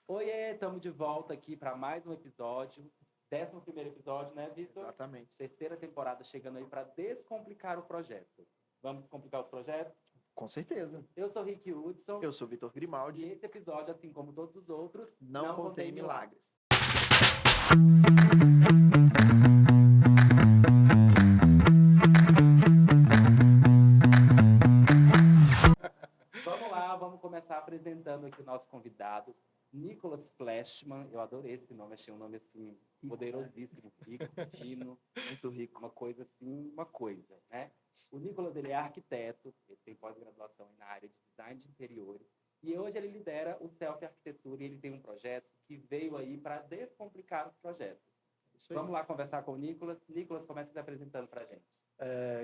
Oiê, estamos de volta aqui para mais um episódio. 11º episódio, né, Vitor? Exatamente. Terceira temporada chegando aí para descomplicar o projeto. Vamos descomplicar os projetos? Com certeza. Eu sou Rick Hudson. Eu sou Vitor E Grimaldi. esse episódio, assim como todos os outros, Não contém milagres. Vamos lá, vamos começar apresentando aqui o nosso convidado, Nicholas Fleshman. Eu adorei esse nome, achei um nome assim poderosíssimo, rico, fino, Muito rico. uma coisa assim, uma coisa, né? O Nicholas, ele é arquiteto, ele tem pós-graduação na área de design de interiores, e hoje ele lidera o Self Arquitetura e ele tem um projeto que veio aí para descomplicar os projetos. Isso aí. Vamos lá conversar com o Nicholas. Nicholas, começa se apresentando para a gente.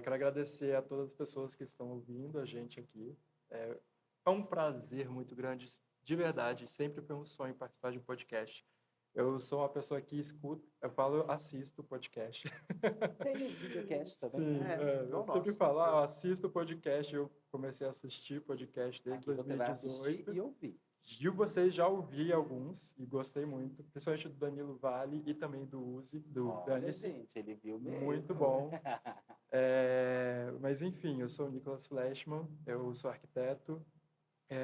Quero agradecer a todas as pessoas que estão ouvindo a gente aqui. É um prazer muito grande, de verdade. Sempre foi um sonho participar de um podcast. Eu sou uma pessoa que escuta, eu assisto podcast. Tem os videocasts também, Sim, né? eu sempre falo, eu assisto podcast. Eu comecei a assistir podcast desde Aqui você vai assistir 2018. e ouvir. De vocês já ouvi alguns e gostei muito, principalmente do Danilo Vale e também do Uzi, do Olha, Dani-se. gente, ele viu mesmo. Muito bom. Mas enfim, eu sou o Nicholas Fleshman, eu sou arquiteto.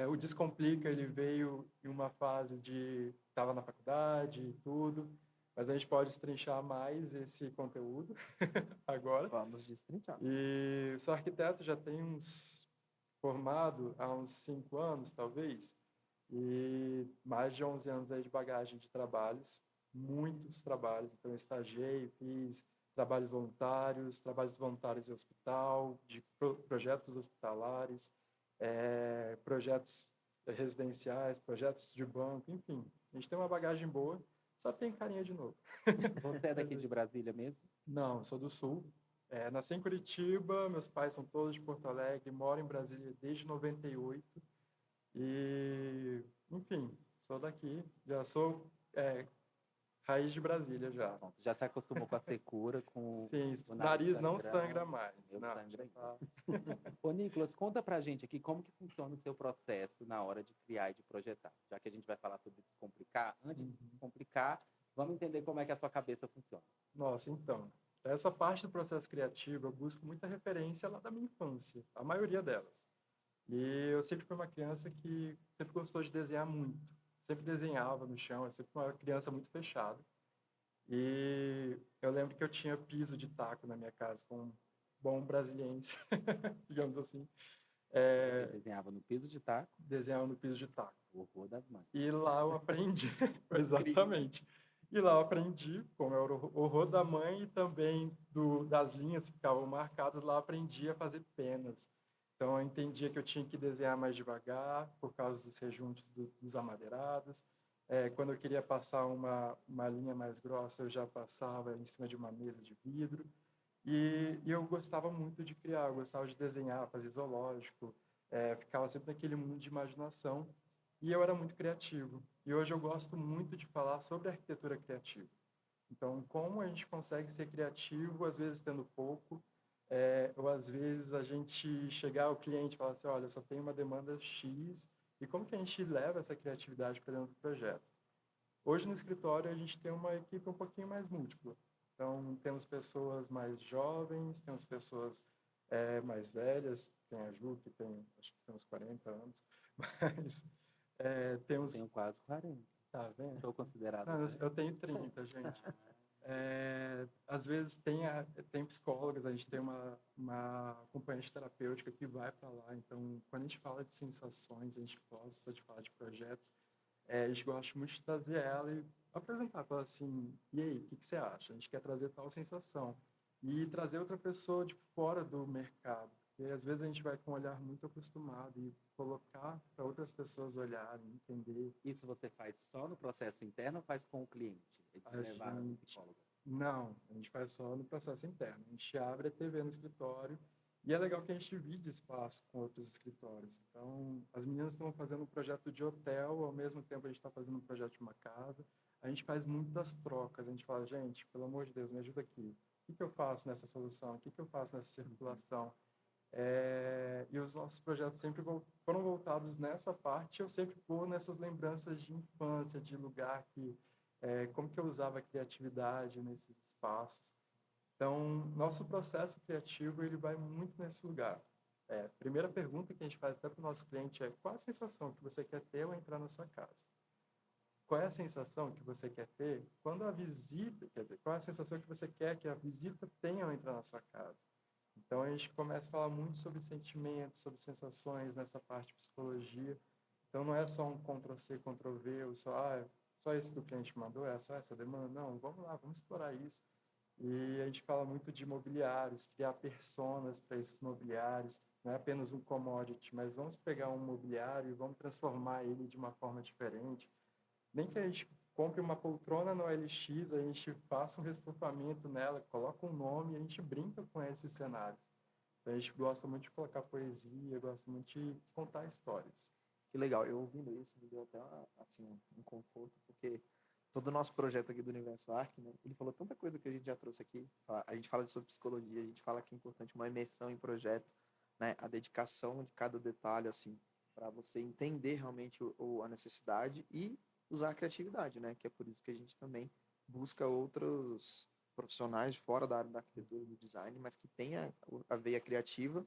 O Descomplica, ele veio em uma fase de... Estava na faculdade e tudo, mas a gente pode destrinchar mais esse conteúdo agora. Vamos destrinchar. E sou arquiteto, já tenho formado há uns 5 anos, talvez, e mais de 11 anos aí de bagagem de trabalhos, muitos trabalhos. Então, eu estagiei, fiz trabalhos voluntários em hospital, de projetos hospitalares, projetos residenciais, projetos de banco, enfim. A gente tem uma bagagem boa, só tem carinha de novo. Você é daqui de Brasília mesmo? Não, sou do Sul. Nasci em Curitiba, meus pais são todos de Porto Alegre, moro em Brasília desde 98. E, enfim, sou daqui, já sou raiz de Brasília já. Pronto, já se acostumou com a secura, com Sim, o nariz não sangrando. sangra mais. Meu Não, sangra ainda. tá. Ô, Nicholas, conta pra gente aqui como que funciona o seu processo na hora de criar e de projetar. Já que a gente vai falar sobre descomplicar, antes de descomplicar, vamos entender como é que a sua cabeça funciona. Nossa, então, essa parte do processo criativo eu busco muita referência lá da minha infância, a maioria delas. E eu sempre fui uma criança que sempre gostou de desenhar muito. Sempre desenhava no chão, eu sempre fui uma criança muito fechada. E eu lembro que eu tinha piso de taco na minha casa, com um bom brasiliense, digamos assim. Você desenhava no piso de taco, Desenhava no piso de taco. o horror das mães. E lá eu aprendi, exatamente. E lá eu aprendi como era o horror da mãe e também das linhas que ficavam marcadas, lá eu aprendi a fazer penas. Então eu entendia que eu tinha que desenhar mais devagar, por causa dos rejuntos dos amadeirados. Quando eu queria passar uma linha mais grossa, eu já passava em cima de uma mesa de vidro. E eu gostava muito de criar, eu gostava de desenhar, fazer zoológico, ficava sempre naquele mundo de imaginação. E eu era muito criativo. E hoje eu gosto muito de falar sobre arquitetura criativa. Então, como a gente consegue ser criativo, às vezes tendo pouco, ou às vezes a gente chegar ao cliente e falar assim, olha, eu só tenho uma demanda X, e como que a gente leva essa criatividade para dentro do projeto? Hoje no escritório a gente tem uma equipe um pouquinho mais múltipla. Então, temos pessoas mais jovens, temos pessoas mais velhas, tem a Ju, que acho que tem uns 40 anos, mas temos... Tenho quase 40. Tá vendo? Sou considerado. Não, eu tenho 30, gente. Às vezes tem psicólogas, a gente tem uma acompanhante terapêutica que vai para lá. Então, quando a gente fala de sensações, a gente gosta de falar de projetos, a gente gosta muito de trazer ela e apresentar para ela assim, e aí, o que você acha? A gente quer trazer tal sensação. E trazer outra pessoa de fora do mercado. Porque às vezes a gente vai com um olhar muito acostumado e colocar para outras pessoas olharem, entender. Isso você faz só no processo interno ou faz com o cliente? Levar a psicóloga? Não, a gente faz só no processo interno. A gente abre a TV no escritório e é legal que a gente divide espaço com outros escritórios. Então, as meninas estão fazendo um projeto de hotel, ao mesmo tempo a gente está fazendo um projeto de uma casa. A gente faz muitas trocas. A gente fala, gente, pelo amor de Deus, me ajuda aqui. O que eu faço nessa solução? O que eu faço nessa circulação? E os nossos projetos sempre foram voltados nessa parte. Eu sempre vou nessas lembranças de infância, de lugar como que eu usava a criatividade nesses espaços. Então, nosso processo criativo ele vai muito nesse lugar. Primeira pergunta que a gente faz até para o nosso cliente é: qual a sensação que você quer ter ao entrar na sua casa? Qual é a sensação que você quer ter quando a visita, quer dizer, qual é a sensação que você quer que a visita tenha ao entrar na sua casa? Então, a gente começa a falar muito sobre sentimentos, sobre sensações nessa parte de psicologia. Então, não é só um Ctrl+C, Ctrl+V, ou só isso que o cliente mandou, é só essa demanda. Não, vamos lá, vamos explorar isso. E a gente fala muito de mobiliários, criar personas para esses mobiliários. Não é apenas um commodity, mas vamos pegar um mobiliário e vamos transformar ele de uma forma diferente. Nem que a gente compre uma poltrona no OLX, a gente faça um restufamento nela, coloca um nome e a gente brinca com esses cenários. Então, a gente gosta muito de colocar poesia, gosta muito de contar histórias. Que legal, eu ouvindo isso me deu até assim, um conforto, porque todo o nosso projeto aqui do Universo Arc, né, ele falou tanta coisa que a gente já trouxe aqui. A gente fala sobre psicologia, a gente fala que é importante uma imersão em projeto, né, a dedicação de cada detalhe, assim, para você entender realmente a necessidade e usar a criatividade, né, que é por isso que a gente também busca outros profissionais fora da área da arquitetura e do design, mas que tenha a veia criativa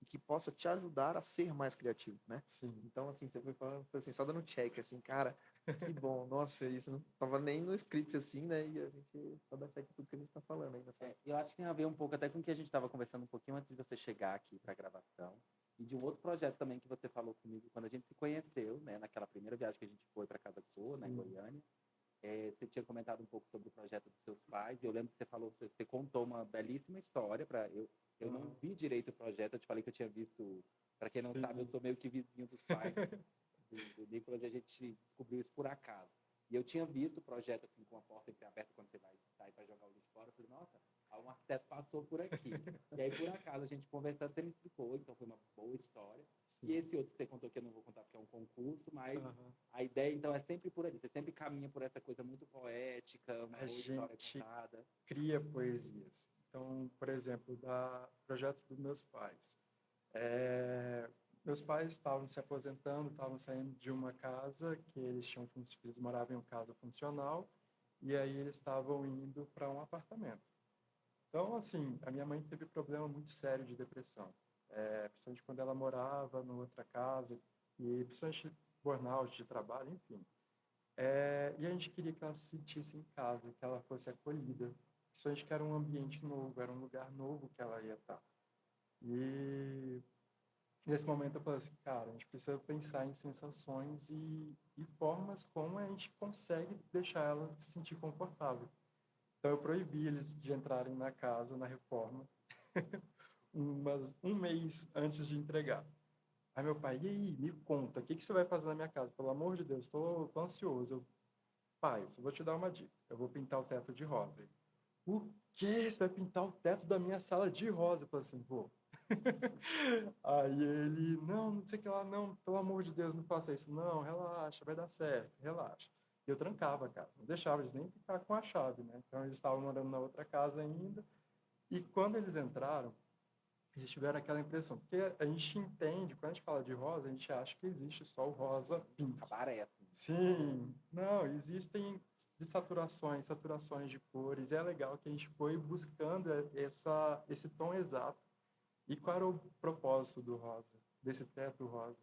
e que possa te ajudar a ser mais criativo, né? Sim. Então, assim, você foi falando, foi assim, só dando check, assim, cara, que bom, nossa, isso não tava nem no script, assim, né? E a gente só dá check em tudo que a gente tá falando aí nessa... Eu acho que tem a ver um pouco até com o que a gente estava conversando um pouquinho antes de você chegar aqui para a gravação. E de um outro projeto também que você falou comigo quando a gente se conheceu, né? Naquela primeira viagem que a gente foi para Casa Cor, né, em Goiânia. Você tinha comentado um pouco sobre o projeto dos seus pais, e eu lembro que você falou, você contou uma belíssima história para eu não vi direito o projeto, eu te falei que eu tinha visto, para quem não sabe, eu sou meio que vizinho dos pais do Nicolas, e a gente descobriu isso por acaso. E eu tinha visto o projeto assim com a porta entreaberta quando você vai sair para jogar o lixo fora, eu falei, nossa, um arquiteto passou por aqui. E aí, por acaso, a gente conversando, você me explicou, então foi uma boa história. E esse outro que você contou, que eu não vou contar porque é um concurso, mas a ideia, então, é sempre por ali. Você sempre caminha por essa coisa muito poética, uma boa história contada. Cria poesias. Então, por exemplo, do projeto dos meus pais. Meus pais estavam se aposentando, estavam saindo de uma casa que eles moravam em uma casa funcional, e aí eles estavam indo para um apartamento. Então, assim, a minha mãe teve problema muito sério de depressão. Principalmente quando ela morava numa outra casa, e principalmente burnout de trabalho, enfim. E a gente queria que ela se sentisse em casa, que ela fosse acolhida. Principalmente que era um ambiente novo, era um lugar novo que ela ia estar. E nesse momento eu falei assim, cara, a gente precisa pensar em sensações e formas como a gente consegue deixar ela se sentir confortável. Então eu proibi eles de entrarem na casa, na reforma, um mês antes de entregar. Aí meu pai, e aí, me conta, o que você vai fazer na minha casa? Pelo amor de Deus, tô ansioso. Pai, eu só vou te dar uma dica. Eu vou pintar o teto de rosa. O quê? Você vai pintar o teto da minha sala de rosa? Eu falei assim, vou. Aí ele, não sei o que lá, não, pelo amor de Deus, não faça isso. Não, relaxa, vai dar certo, relaxa. E eu trancava a casa, não deixava eles nem ficar com a chave, né? Então eles estavam morando na outra casa ainda. E quando eles entraram, eles tiveram aquela impressão, porque a gente entende, quando a gente fala de rosa, a gente acha que existe só o rosa pink. Aparece. Sim, não, existem saturações de cores, é legal que a gente foi buscando esse tom exato. E qual era o propósito do rosa, desse teto rosa?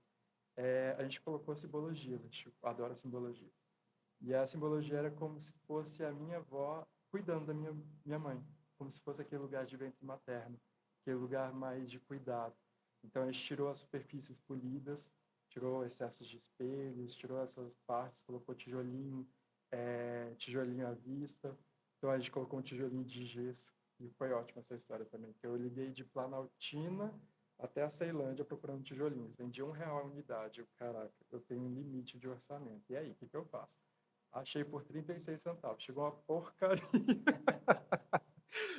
A gente colocou simbologias, a gente adora simbologias. E a simbologia era como se fosse a minha avó cuidando da minha mãe, como se fosse aquele lugar de ventre materno, aquele lugar mais de cuidado. Então a gente tirou as superfícies polidas, tirou excessos de espelhos, tirou essas partes, colocou tijolinho à vista. Então a gente colocou um tijolinho de gesso. E foi ótima essa história também, que eu liguei de Planaltina até a Ceilândia procurando tijolinhos. Vendi R$1 a unidade. Caraca, eu tenho um limite de orçamento. E aí, o que eu faço? Achei por 36 centavos. Chegou uma porcaria.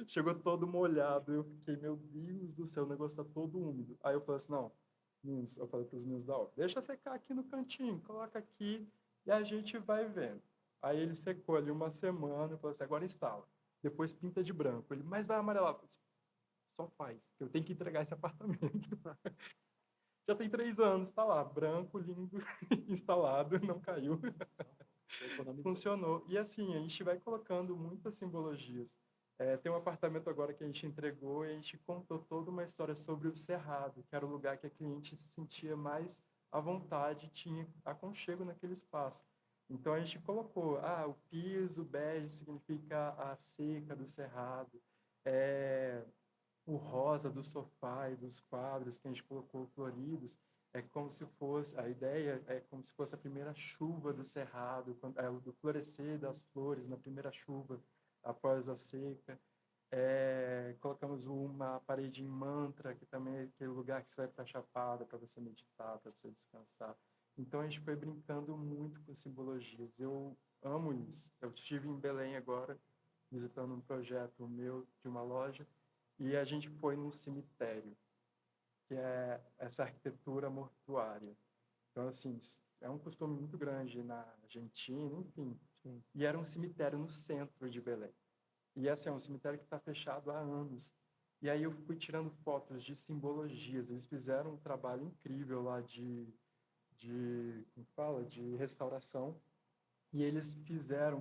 Chegou todo molhado. Eu fiquei, meu Deus do céu, o negócio tá todo úmido. Aí eu falei assim, não. Eu falei para os meninos da obra, deixa secar aqui no cantinho, coloca aqui e a gente vai vendo. Aí ele secou ali uma semana e falou assim, agora instala. Depois pinta de branco. Ele, mas vai amarelar. só faz, que eu tenho que entregar esse apartamento. Já tem 3 anos, está lá, branco, lindo, instalado, não caiu, Economizou. funcionou. E assim, a gente vai colocando muitas simbologias. Tem um apartamento agora que a gente entregou e a gente contou toda uma história sobre o Cerrado, que era o lugar que a cliente se sentia mais à vontade, tinha aconchego naquele espaço. Então a gente colocou, o piso bege significa a seca do Cerrado, o rosa do sofá e dos quadros que a gente colocou floridos, é como se fosse, a ideia é como se fosse a primeira chuva do cerrado, do florescer das flores na primeira chuva após a seca. Colocamos uma parede em mantra, que também é aquele lugar que você vai para a Chapada, para você meditar, para você descansar. Então a gente foi brincando muito com simbologias. Eu amo isso. Eu estive em Belém agora, visitando um projeto meu de uma loja, e a gente foi num cemitério, que é essa arquitetura mortuária. Então, assim, é um costume muito grande na Argentina, enfim. Sim. E era um cemitério no centro de Belém. E assim, é um cemitério que está fechado há anos. E aí eu fui tirando fotos de simbologias. Eles fizeram um trabalho incrível lá como fala, de restauração. E eles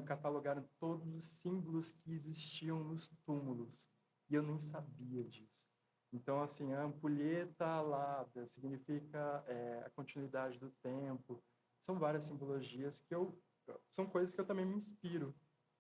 catalogaram todos os símbolos que existiam nos túmulos. E eu nem sabia disso. Então, assim, a ampulheta alada significa a continuidade do tempo. São várias simbologias são coisas que eu também me inspiro.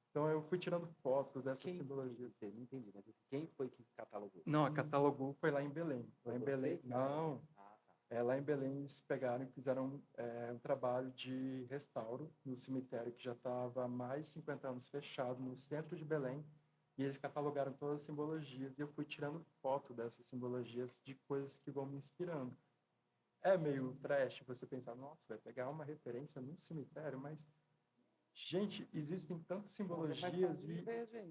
Então, eu fui tirando fotos dessas simbologias. Não entendi, mas quem foi que catalogou? Não, a catalogou foi lá em Belém. Lá em Foi Belém, você? não. Ah, tá. Lá em Belém, eles pegaram e fizeram um trabalho de restauro no cemitério que já estava há mais de 50 anos fechado no centro de Belém. E eles catalogaram todas as simbologias e eu fui tirando foto dessas simbologias de coisas que vão me inspirando. É meio trash você pensar, nossa, vai pegar uma referência num cemitério, mas, gente, existem tantas simbologias e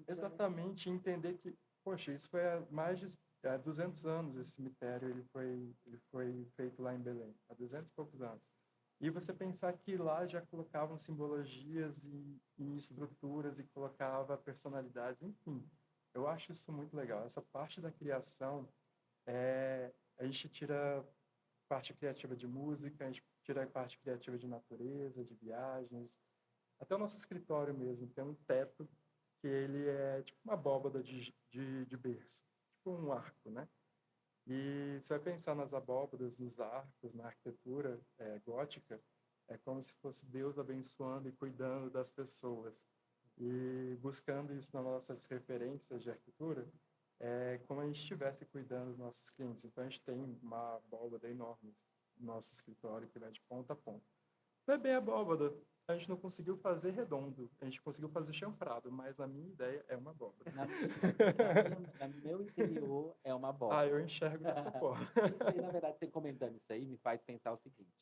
exatamente entender que, poxa, isso foi há mais de 200 anos esse cemitério, ele foi feito lá em Belém, há 200 e poucos anos. E você pensar que lá já colocavam simbologias e estruturas e colocava personalidades, enfim. Eu acho isso muito legal. Essa parte da criação, a gente tira parte criativa de música, a gente tira a parte criativa de natureza, de viagens. Até o nosso escritório mesmo tem um teto que ele é tipo uma abóbada de berço, tipo um arco, né? E você vai pensar nas abóbadas, nos arcos, na arquitetura gótica, é como se fosse Deus abençoando e cuidando das pessoas. E buscando isso nas nossas referências de arquitetura, é como a gente estivesse cuidando dos nossos clientes. Então, a gente tem uma abóbada enorme no nosso escritório que vai de ponta a ponta. Não é bem abóbada, a gente não conseguiu fazer redondo, a gente conseguiu fazer champrado, mas na minha ideia é uma abóbada. No meu interior é uma bola. Eu enxergo dessa forma. E, na verdade, você comentando isso aí me faz pensar o seguinte.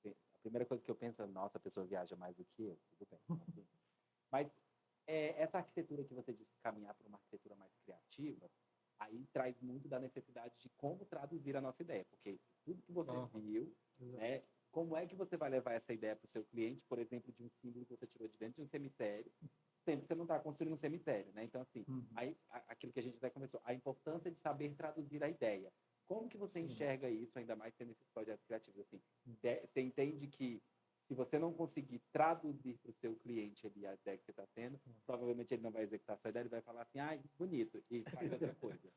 A primeira coisa que eu penso é, nossa, a pessoa viaja mais do que eu, tudo bem. Assim. Mas essa arquitetura que você disse, caminhar para uma arquitetura mais criativa, aí traz muito da necessidade de como traduzir a nossa ideia, porque tudo que você viu, né, como é que você vai levar essa ideia para o seu cliente, por exemplo, de um símbolo que você tirou de dentro de um cemitério, sendo que você não está construindo um cemitério, né? Então, assim, aí, aquilo que a gente até começou, a importância de saber traduzir a ideia. Como que você enxerga isso, ainda mais tendo esses projetos criativos? Assim, você entende que se você não conseguir traduzir para o seu cliente ali a ideia que você está tendo, provavelmente ele não vai executar a sua ideia, ele vai falar assim, bonito, e faz outra coisa.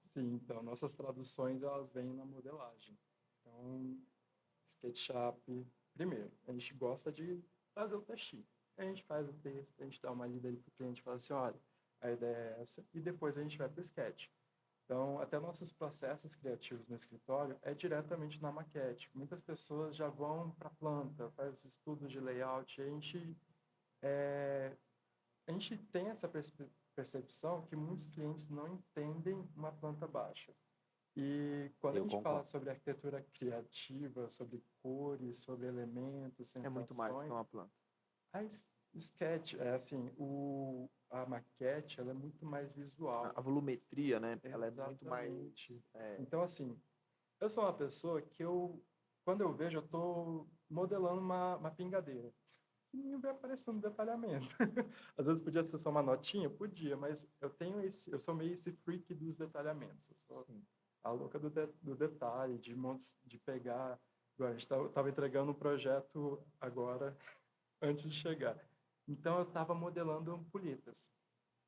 Sim, então, nossas traduções, elas vêm na modelagem. Então, SketchUp, primeiro, a gente gosta de fazer o textinho. A gente faz o texto, a gente dá uma lida ali para o cliente e fala assim, olha, a ideia é essa, e depois a gente vai para o sketch. Então, até nossos processos criativos no escritório é diretamente na maquete. Muitas pessoas já vão para a planta, faz estudos de layout, e a gente tem essa percepção que muitos clientes não entendem uma planta baixa. E quando a gente fala sobre arquitetura criativa, sobre cores, sobre elementos, sensações... É muito mais do que uma planta. O sketch, a maquete, ela é muito mais visual. A volumetria, né? Exatamente. Ela é muito mais... Então, assim, eu sou uma pessoa que quando eu vejo, eu estou modelando uma pingadeira. pequenininho vai aparecendo no detalhamento. Às vezes podia ser só uma notinha, podia, mas eu sou meio esse freak dos detalhamentos. Eu sou Sim. a louca do detalhe, de pegar. Igual a gente estava entregando um projeto agora, antes de chegar. Então eu estava modelando ampulhetas.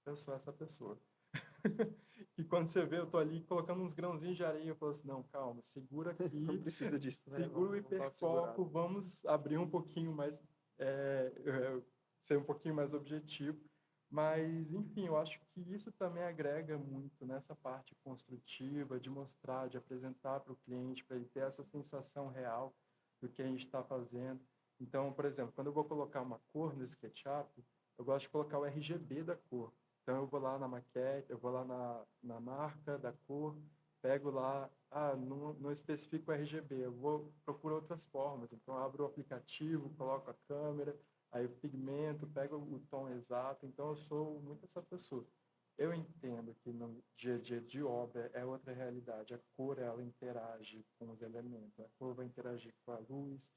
Eu sou essa pessoa. E quando você vê, eu tô ali colocando uns grãozinhos de areia, eu falo assim, não, calma, segura Não aqui, precisa disso, né? segura o Vamos dar uma segurada. hiperfoco, vamos abrir um pouquinho mais, ser um pouquinho mais objetivo. Mas, enfim, eu acho que isso também agrega muito nessa parte construtiva, de mostrar, de apresentar para o cliente, para ele ter essa sensação real do que a gente está fazendo. Então, por exemplo, quando eu vou colocar uma cor no SketchUp, eu gosto de colocar o RGB da cor. Então, eu vou lá na maquete, eu vou lá na marca da cor, pego lá, não especifico o RGB, eu vou procurar outras formas. Então, eu abro o aplicativo, coloco a câmera, aí o pigmento, pego o tom exato. Então, eu sou muito essa pessoa. Eu entendo que no dia a dia de obra é outra realidade. A cor, ela interage com os elementos. A cor vai interagir com a luz,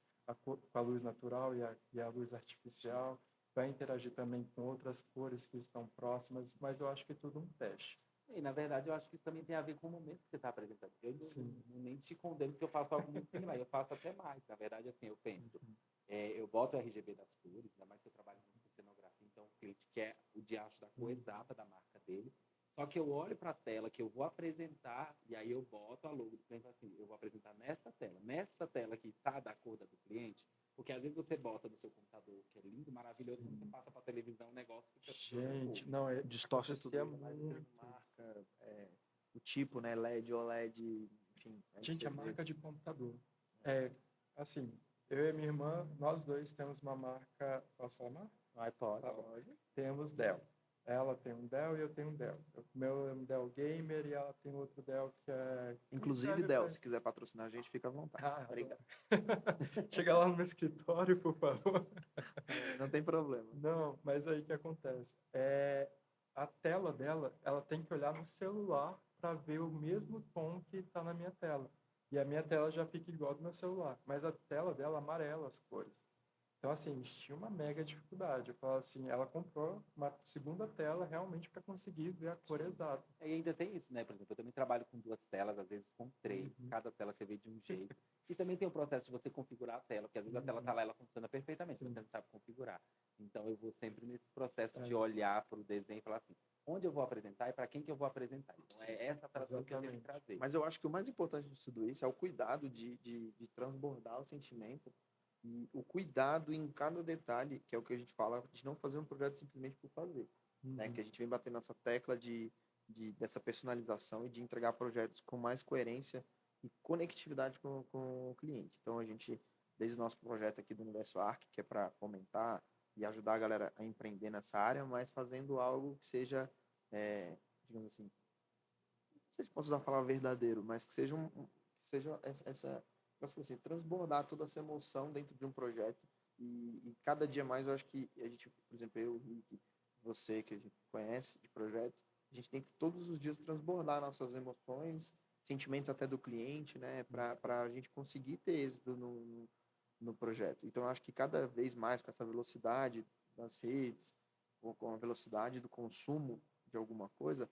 com a luz natural e a luz artificial, vai interagir também com outras cores que estão próximas, mas eu acho que é tudo um teste. E, na verdade, eu acho que isso também tem a ver com o momento que você está apresentando. Eu Sim. não nem te condeno porque eu faço algo muito similar, eu faço até mais. Na verdade, assim, eu penso, eu boto o RGB das cores, ainda mais que eu trabalho muito com cenografia, então o cliente quer o diacho da cor exata da marca dele. Só que eu olho para a tela que eu vou apresentar e aí eu boto a logo do cliente assim, eu vou apresentar nesta tela que está da cor da do cliente, porque às vezes você bota no seu computador, que é lindo, maravilhoso, quando você passa para a televisão, o negócio fica Gente, não, Distorce tudo. acontecia Mas muito. marca, o tipo, né? LED, OLED, enfim. Aí Gente, você a vê. marca de computador. É, assim, eu e minha irmã, nós dois temos uma marca. Posso falar marca? no iPod. Tá bom. Temos Dell. Ela tem um Dell e eu tenho um Dell. O meu é um Dell Gamer e ela tem outro Dell que é. Inclusive, Dell, se quiser patrocinar a gente, fica à vontade. Obrigado. Chega lá no meu escritório, por favor. Não tem problema. Não, mas aí o que acontece? A tela dela, ela tem que olhar no celular para ver o mesmo tom que está na minha tela. E a minha tela já fica igual do meu celular, mas a tela dela amarela as cores. Então, assim, a gente tinha uma mega dificuldade. Eu falo assim, ela comprou uma segunda tela realmente para conseguir ver a cor exata. E ainda tem isso, né? Por exemplo, eu também trabalho com 2 telas, às vezes com 3. Cada tela você vê de um jeito. E também tem o processo de você configurar a tela, porque às vezes a tela está lá, ela funciona perfeitamente, Sim. você não sabe configurar. Então eu vou sempre nesse processo de olhar para o desenho e falar assim, onde eu vou apresentar e para quem que eu vou apresentar. Então é essa atração que eu tenho que trazer. Mas eu acho que o mais importante de tudo isso é o cuidado de transbordar o sentimento e o cuidado em cada detalhe, que é o que a gente fala, de não fazer um projeto simplesmente por fazer. Né? Que a gente vem batendo nessa tecla dessa personalização e de entregar projetos com mais coerência e conectividade com o cliente. Então, a gente, desde o nosso projeto aqui do Universo Arc, que é para fomentar e ajudar a galera a empreender nessa área, mas fazendo algo que seja, digamos assim, não sei se posso usar a palavra verdadeiro, mas que seja, que seja assim, transbordar toda essa emoção dentro de um projeto e cada dia mais eu acho que a gente, por exemplo, eu, Rick, você que a gente conhece de projeto, a gente tem que todos os dias transbordar nossas emoções, sentimentos até do cliente, né, para a gente conseguir ter êxito no projeto. Então, eu acho que cada vez mais com essa velocidade das redes, ou com a velocidade do consumo de alguma coisa,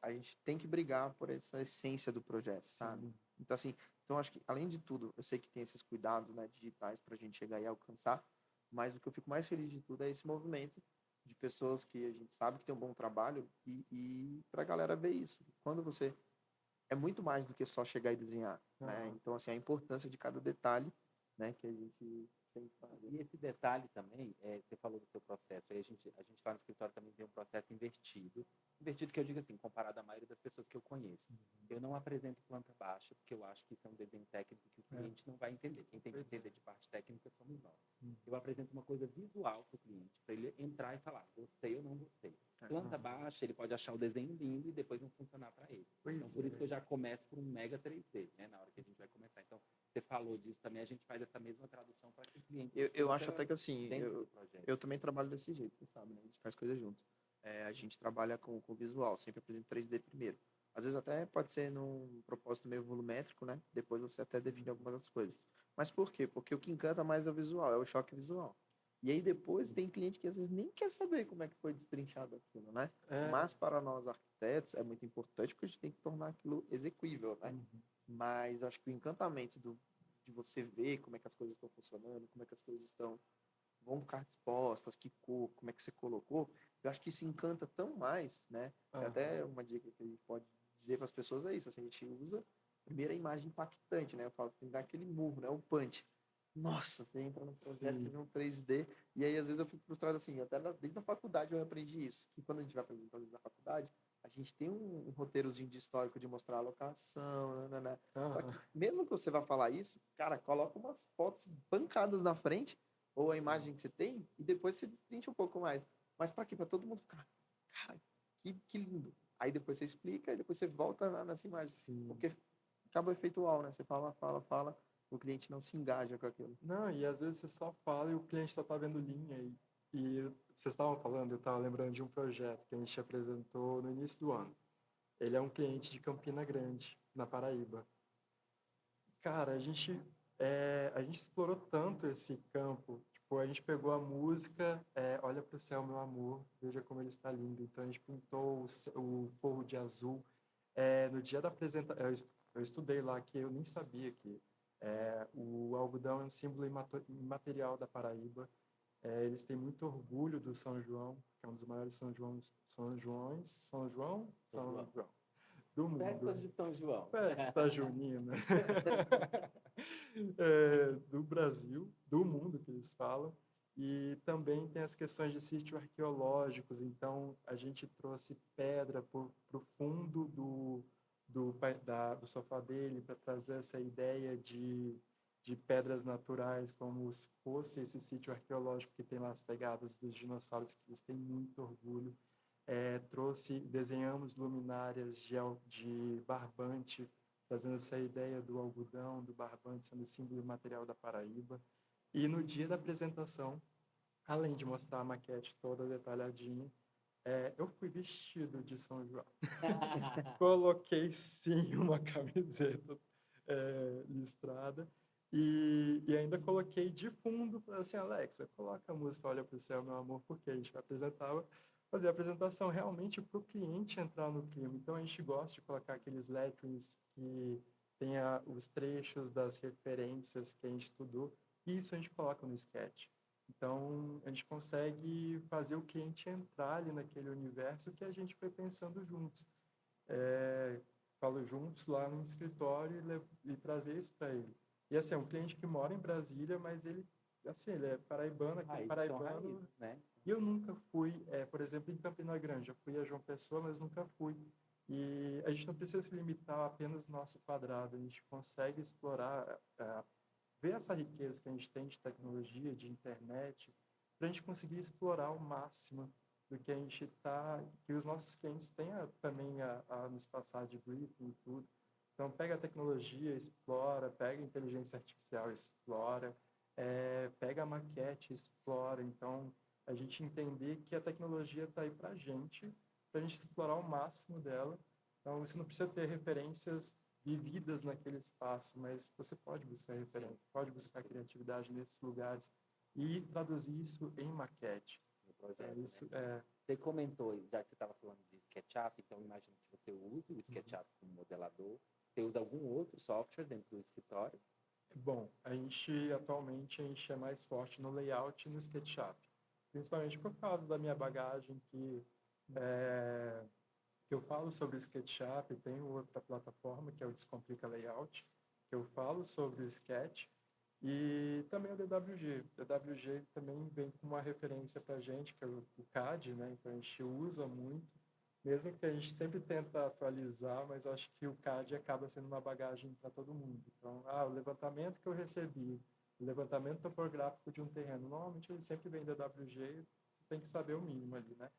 a gente tem que brigar por essa essência do projeto, sabe? Então, assim, acho que, além de tudo, eu sei que tem esses cuidados, né, digitais para a gente chegar e alcançar, mas o que eu fico mais feliz de tudo é esse movimento de pessoas que a gente sabe que tem um bom trabalho e para a galera ver isso. Quando você... É muito mais do que só chegar e desenhar, né? Então, assim, a importância de cada detalhe, né, que a gente tem que fazer. E esse detalhe também, você falou do seu processo, aí a gente lá no escritório também tem um processo invertido que eu digo assim, comparado à maioria das pessoas que eu conheço. Eu não apresento planta baixa, porque eu acho que isso é um desenho técnico que o cliente não vai entender. Quem tem que entender de parte técnica somos nós. Eu apresento uma coisa visual para o cliente, para ele entrar e falar, gostei ou não gostei. Planta baixa, ele pode achar o desenho lindo e depois não funcionar para ele. Então, por isso que eu já começo por um mega 3D, né, na hora que a gente vai começar. Então, você falou disso também, a gente faz essa mesma tradução para que o cliente... Eu acho até que, assim, eu também trabalho trabalho desse jeito, você sabe, né? A gente faz coisas junto. A gente trabalha com visual, sempre apresenta 3D primeiro. Às vezes até pode ser num propósito meio volumétrico, né? Depois você até define algumas outras coisas. Mas por quê? Porque o que encanta mais é o visual, é o choque visual. E aí depois tem cliente que às vezes nem quer saber como é que foi destrinchado aquilo, né? É, Mas para nós arquitetos é muito importante porque a gente tem que tornar aquilo execuível, né? uhum, Mas eu acho que o encantamento de você ver como é que as coisas estão funcionando, como é que as coisas vão ficar dispostas, que cor, como é que você colocou, eu acho que se encanta tão mais, né? É aham, até uma dica que a gente pode dizer para as pessoas é isso, assim, a gente usa primeiro a imagem impactante, né? Eu falo, você tem que dar aquele murro, né? O punch. Nossa, você entra no projeto, você sim, vê um 3D, e aí às vezes eu fico frustrado assim, desde a faculdade eu aprendi isso, que quando a gente vai apresentar às vezes, na faculdade, a gente tem um roteirozinho de histórico de mostrar a locação, né? Só aham, que mesmo que você vá falar isso, cara, coloca umas fotos bancadas na frente, ou a sim, imagem que você tem, e depois você destrincha um pouco mais. Mas para quê? Para todo mundo ficar, cara, que lindo. Aí depois você explica, e depois você volta nessa imagem. sim. Porque acaba o efeito uau, né? Você fala, o cliente não se engaja com aquilo. Não, e às vezes você só fala e o cliente só está vendo linha. E vocês estavam falando, eu estava lembrando de um projeto que a gente apresentou no início do ano. Ele é um cliente de Campina Grande, na Paraíba. Cara, a gente explorou tanto esse campo. Tipo, a gente pegou a música, Olha para o céu, meu amor, veja como ele está lindo. Então a gente pintou o forro de azul. No dia da apresentação, eu estudei lá que eu nem sabia que o algodão é um símbolo imaterial da Paraíba. Eles têm muito orgulho do São João, que é um dos maiores São São João. João do Festas mundo. de São João. Festa junina. Do Brasil, do mundo que eles falam. E também tem as questões de sítios arqueológicos. Então, a gente trouxe pedra para o fundo do sofá dele para trazer essa ideia de pedras naturais, como se fosse esse sítio arqueológico que tem lá as pegadas dos dinossauros, que eles têm muito orgulho. Desenhamos luminárias de barbante, trazendo essa ideia do algodão, do barbante sendo símbolo material da Paraíba. E no dia da apresentação, além de mostrar a maquete toda detalhadinha, eu fui vestido de São João. Coloquei sim uma camiseta listrada e ainda coloquei de fundo, assim, Alexa, coloca a música Olha para o Céu, Meu Amor, porque a gente vai fazer a apresentação realmente para o cliente entrar no clima. Então a gente gosta de colocar aqueles letterings que tenha os trechos das referências que a gente estudou, e isso a gente coloca no sketch. Então, a gente consegue fazer o cliente entrar ali naquele universo que a gente foi pensando juntos. Falo juntos lá no escritório e trazer isso para ele. E assim, é um cliente que mora em Brasília, mas ele é paraibano, aquele Raízes são paraibano. raízes, né? E eu nunca fui, por exemplo, em Campina Grande. Já fui a João Pessoa, mas nunca fui. E a gente não precisa se limitar a apenas no nosso quadrado. A gente consegue explorar, ver essa riqueza que a gente tem de tecnologia, de internet, para a gente conseguir explorar ao máximo do que a gente está, que os nossos clientes têm também a nos passar de briefing e tudo. Então, pega a tecnologia, explora, pega a inteligência artificial, explora, pega a maquete, explora. Então, a gente entender que a tecnologia está aí para a gente explorar o máximo dela. Então, você não precisa ter referências vividas naquele espaço, mas você pode buscar referência, pode buscar criatividade nesses lugares e traduzir isso em maquete. No projeto, né? Isso Você comentou, já que você estava falando de SketchUp, então imagino que você use o SketchUp como modelador. Você usa algum outro software dentro do escritório? bom. Atualmente a gente é mais forte no layout e no SketchUp, principalmente por causa da minha bagagem é, que eu falo sobre o SketchUp, tem outra plataforma que é o Descomplica Layout, que eu falo sobre o Sketch, e também o DWG. O DWG também vem com uma referência para a gente, que é o CAD, né? Então a gente usa muito, mesmo que a gente sempre tenta atualizar, mas eu acho que o CAD acaba sendo uma bagagem para todo mundo. Então, o levantamento que eu recebi, o levantamento topográfico de um terreno, normalmente ele sempre vem da DWG, você tem que saber o mínimo ali, né?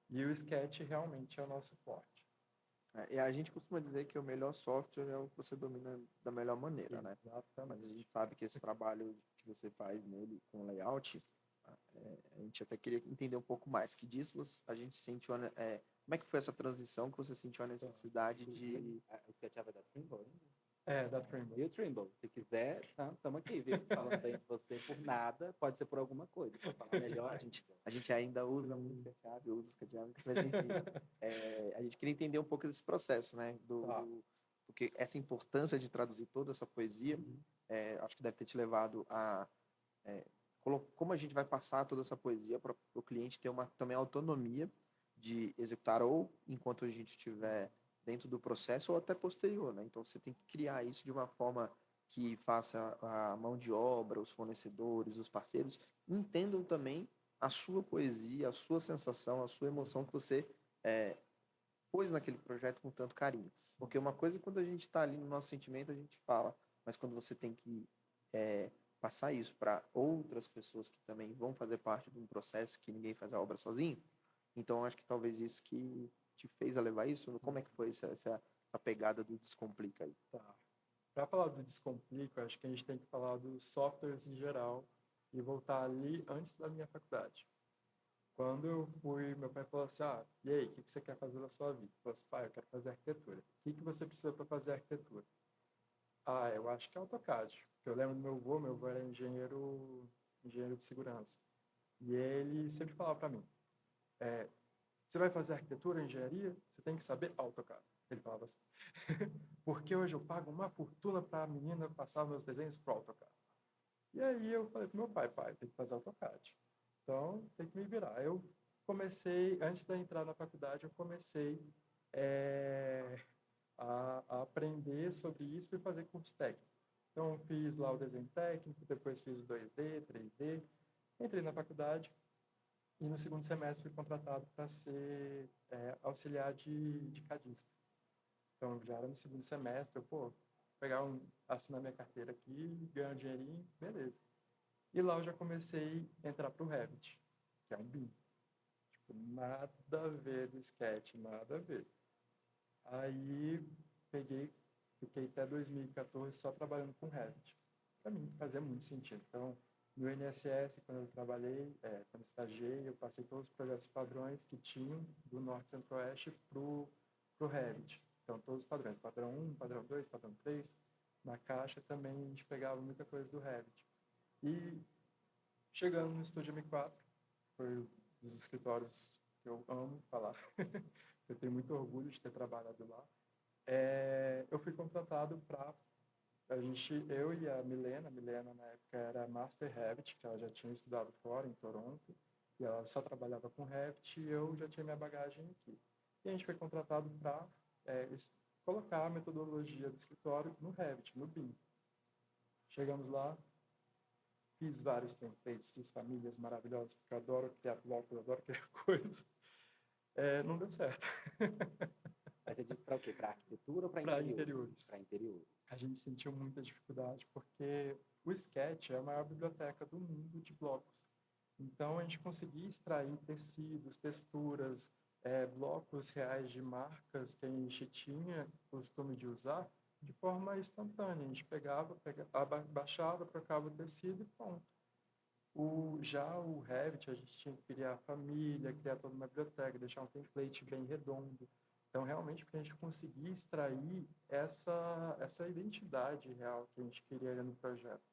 E o Sketch realmente é o nosso forte. E a gente costuma dizer que o melhor software é o que você domina da melhor maneira, né? Mas a Exatamente. gente sabe que esse trabalho que você faz nele com layout, a gente até queria entender um pouco mais. Que disso a gente sentiu, como é que foi essa transição que você sentiu a necessidade Inclusive, de... o SketchUp é da Trimble ainda? Da Trimble. E o Trimble, se quiser, estamos aqui, viu? Falando bem de você por nada, pode ser por alguma coisa. Para falar melhor, A gente ainda usa música-chave, usa música-chave, mas enfim, a gente queria entender um pouco desse processo, né? Porque essa importância de traduzir toda essa poesia, acho que deve ter te levado a como a gente vai passar toda essa poesia para o cliente ter também autonomia de executar ou enquanto a gente estiver dentro do processo ou até posterior, né? Então você tem que criar isso de uma forma que faça a mão de obra, os fornecedores, os parceiros entendam também a sua poesia, a sua sensação, a sua emoção que você pôs naquele projeto com tanto carinho. Porque uma coisa é quando a gente está ali no nosso sentimento, a gente fala, mas quando você tem que passar isso para outras pessoas que também vão fazer parte de um processo que ninguém faz a obra sozinho, então acho que talvez isso que te fez a levar isso, como é que foi essa pegada do Descomplica aí? Tá. Para falar do Descomplica, acho que a gente tem que falar dos softwares em geral e voltar ali antes da minha faculdade. Quando eu fui, meu pai falou assim, e aí, o que você quer fazer da sua vida? Eu falei assim, pai, eu quero fazer arquitetura. O que você precisa para fazer arquitetura? Eu acho que é AutoCAD. Porque eu lembro do meu avô era engenheiro de segurança. E ele sempre falava para mim, você vai fazer arquitetura, engenharia, você tem que saber AutoCAD. Ele falava assim, porque hoje eu pago uma fortuna para a menina passar meus desenhos para o AutoCAD. E aí eu falei para meu pai, tem que fazer AutoCAD. Então, tem que me virar. Eu comecei, antes de entrar na faculdade, eu comecei a aprender sobre isso e fazer curso técnico. Então, fiz lá o desenho técnico, depois fiz o 2D, 3D, entrei na faculdade e no segundo semestre fui contratado para ser auxiliar de cadista. Então, já era no segundo semestre, assinar minha carteira aqui, ganhar um dinheirinho, beleza. E lá eu já comecei a entrar para o Revit, que é um BIM. Tipo, nada a ver do Sketch, nada a ver. Aí fiquei até 2014 só trabalhando com Revit. Para mim fazia muito sentido. Então, no INSS, quando eu trabalhei, quando eu estagiei, eu passei todos os projetos padrões que tinham do Norte Centro-Oeste para o Revit. Então, todos os padrões, padrão 1, padrão 2, padrão 3. Na Caixa também a gente pegava muita coisa do Revit. E chegando no Estúdio M4, foi um dos escritórios que eu amo falar. Eu tenho muito orgulho de ter trabalhado lá. Eu fui contratado para eu e a Milena na época era Master Revit, que ela já tinha estudado fora, em Toronto, e ela só trabalhava com Revit, e eu já tinha minha bagagem aqui. E a gente foi contratado para colocar a metodologia do escritório no Revit, no BIM. Chegamos lá, fiz vários templates, fiz famílias maravilhosas, porque eu adoro criar blocos, eu adoro criar coisas. Não deu certo. Mas você disse para o quê? Para arquitetura ou para Para interiores? interiores. Para interiores. A gente sentiu muita dificuldade, porque o Sketch é a maior biblioteca do mundo de blocos. Então, a gente conseguia extrair tecidos, texturas, blocos reais de marcas que a gente tinha costume de usar de forma instantânea. A gente baixava, trocava o tecido e pronto. Já o Revit, a gente tinha que criar a família, criar toda uma biblioteca, deixar um template bem redondo. Então, realmente, para a gente conseguir extrair essa identidade real que a gente queria no projeto.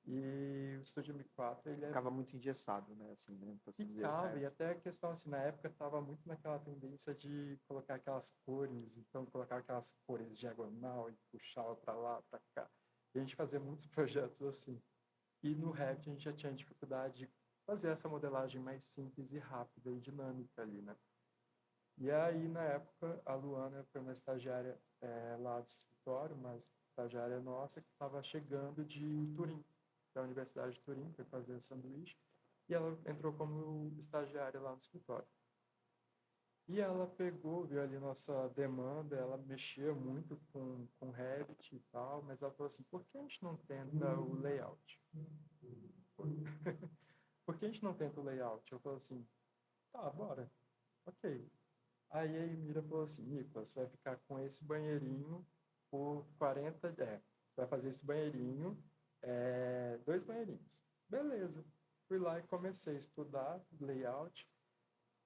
E o Studio M4, ele Ficava muito engessado, né? Assim, né? Ficava, e até a questão, assim, na época estava muito naquela tendência de colocar aquelas cores, então colocar aquelas cores diagonal e puxava para lá, para cá. E a gente fazia muitos projetos assim. E no Revit a gente já tinha dificuldade de fazer essa modelagem mais simples e rápida e dinâmica ali, né? E aí, na época, a Luana foi uma estagiária lá do escritório, uma estagiária nossa que estava chegando de Turim, da Universidade de Turim, foi fazer sanduíche, e ela entrou como estagiária lá no escritório. E ela viu ali nossa demanda, ela mexia muito com Revit e tal, mas ela falou assim, por que a gente não tenta o layout? Por que a gente não tenta o layout? Eu falei assim, tá, bora, ok. Aí a Emira falou assim, Nicolas, você vai ficar com esse banheirinho por 40... vai fazer esse banheirinho, 2 banheirinhos. Beleza. Fui lá e comecei a estudar layout.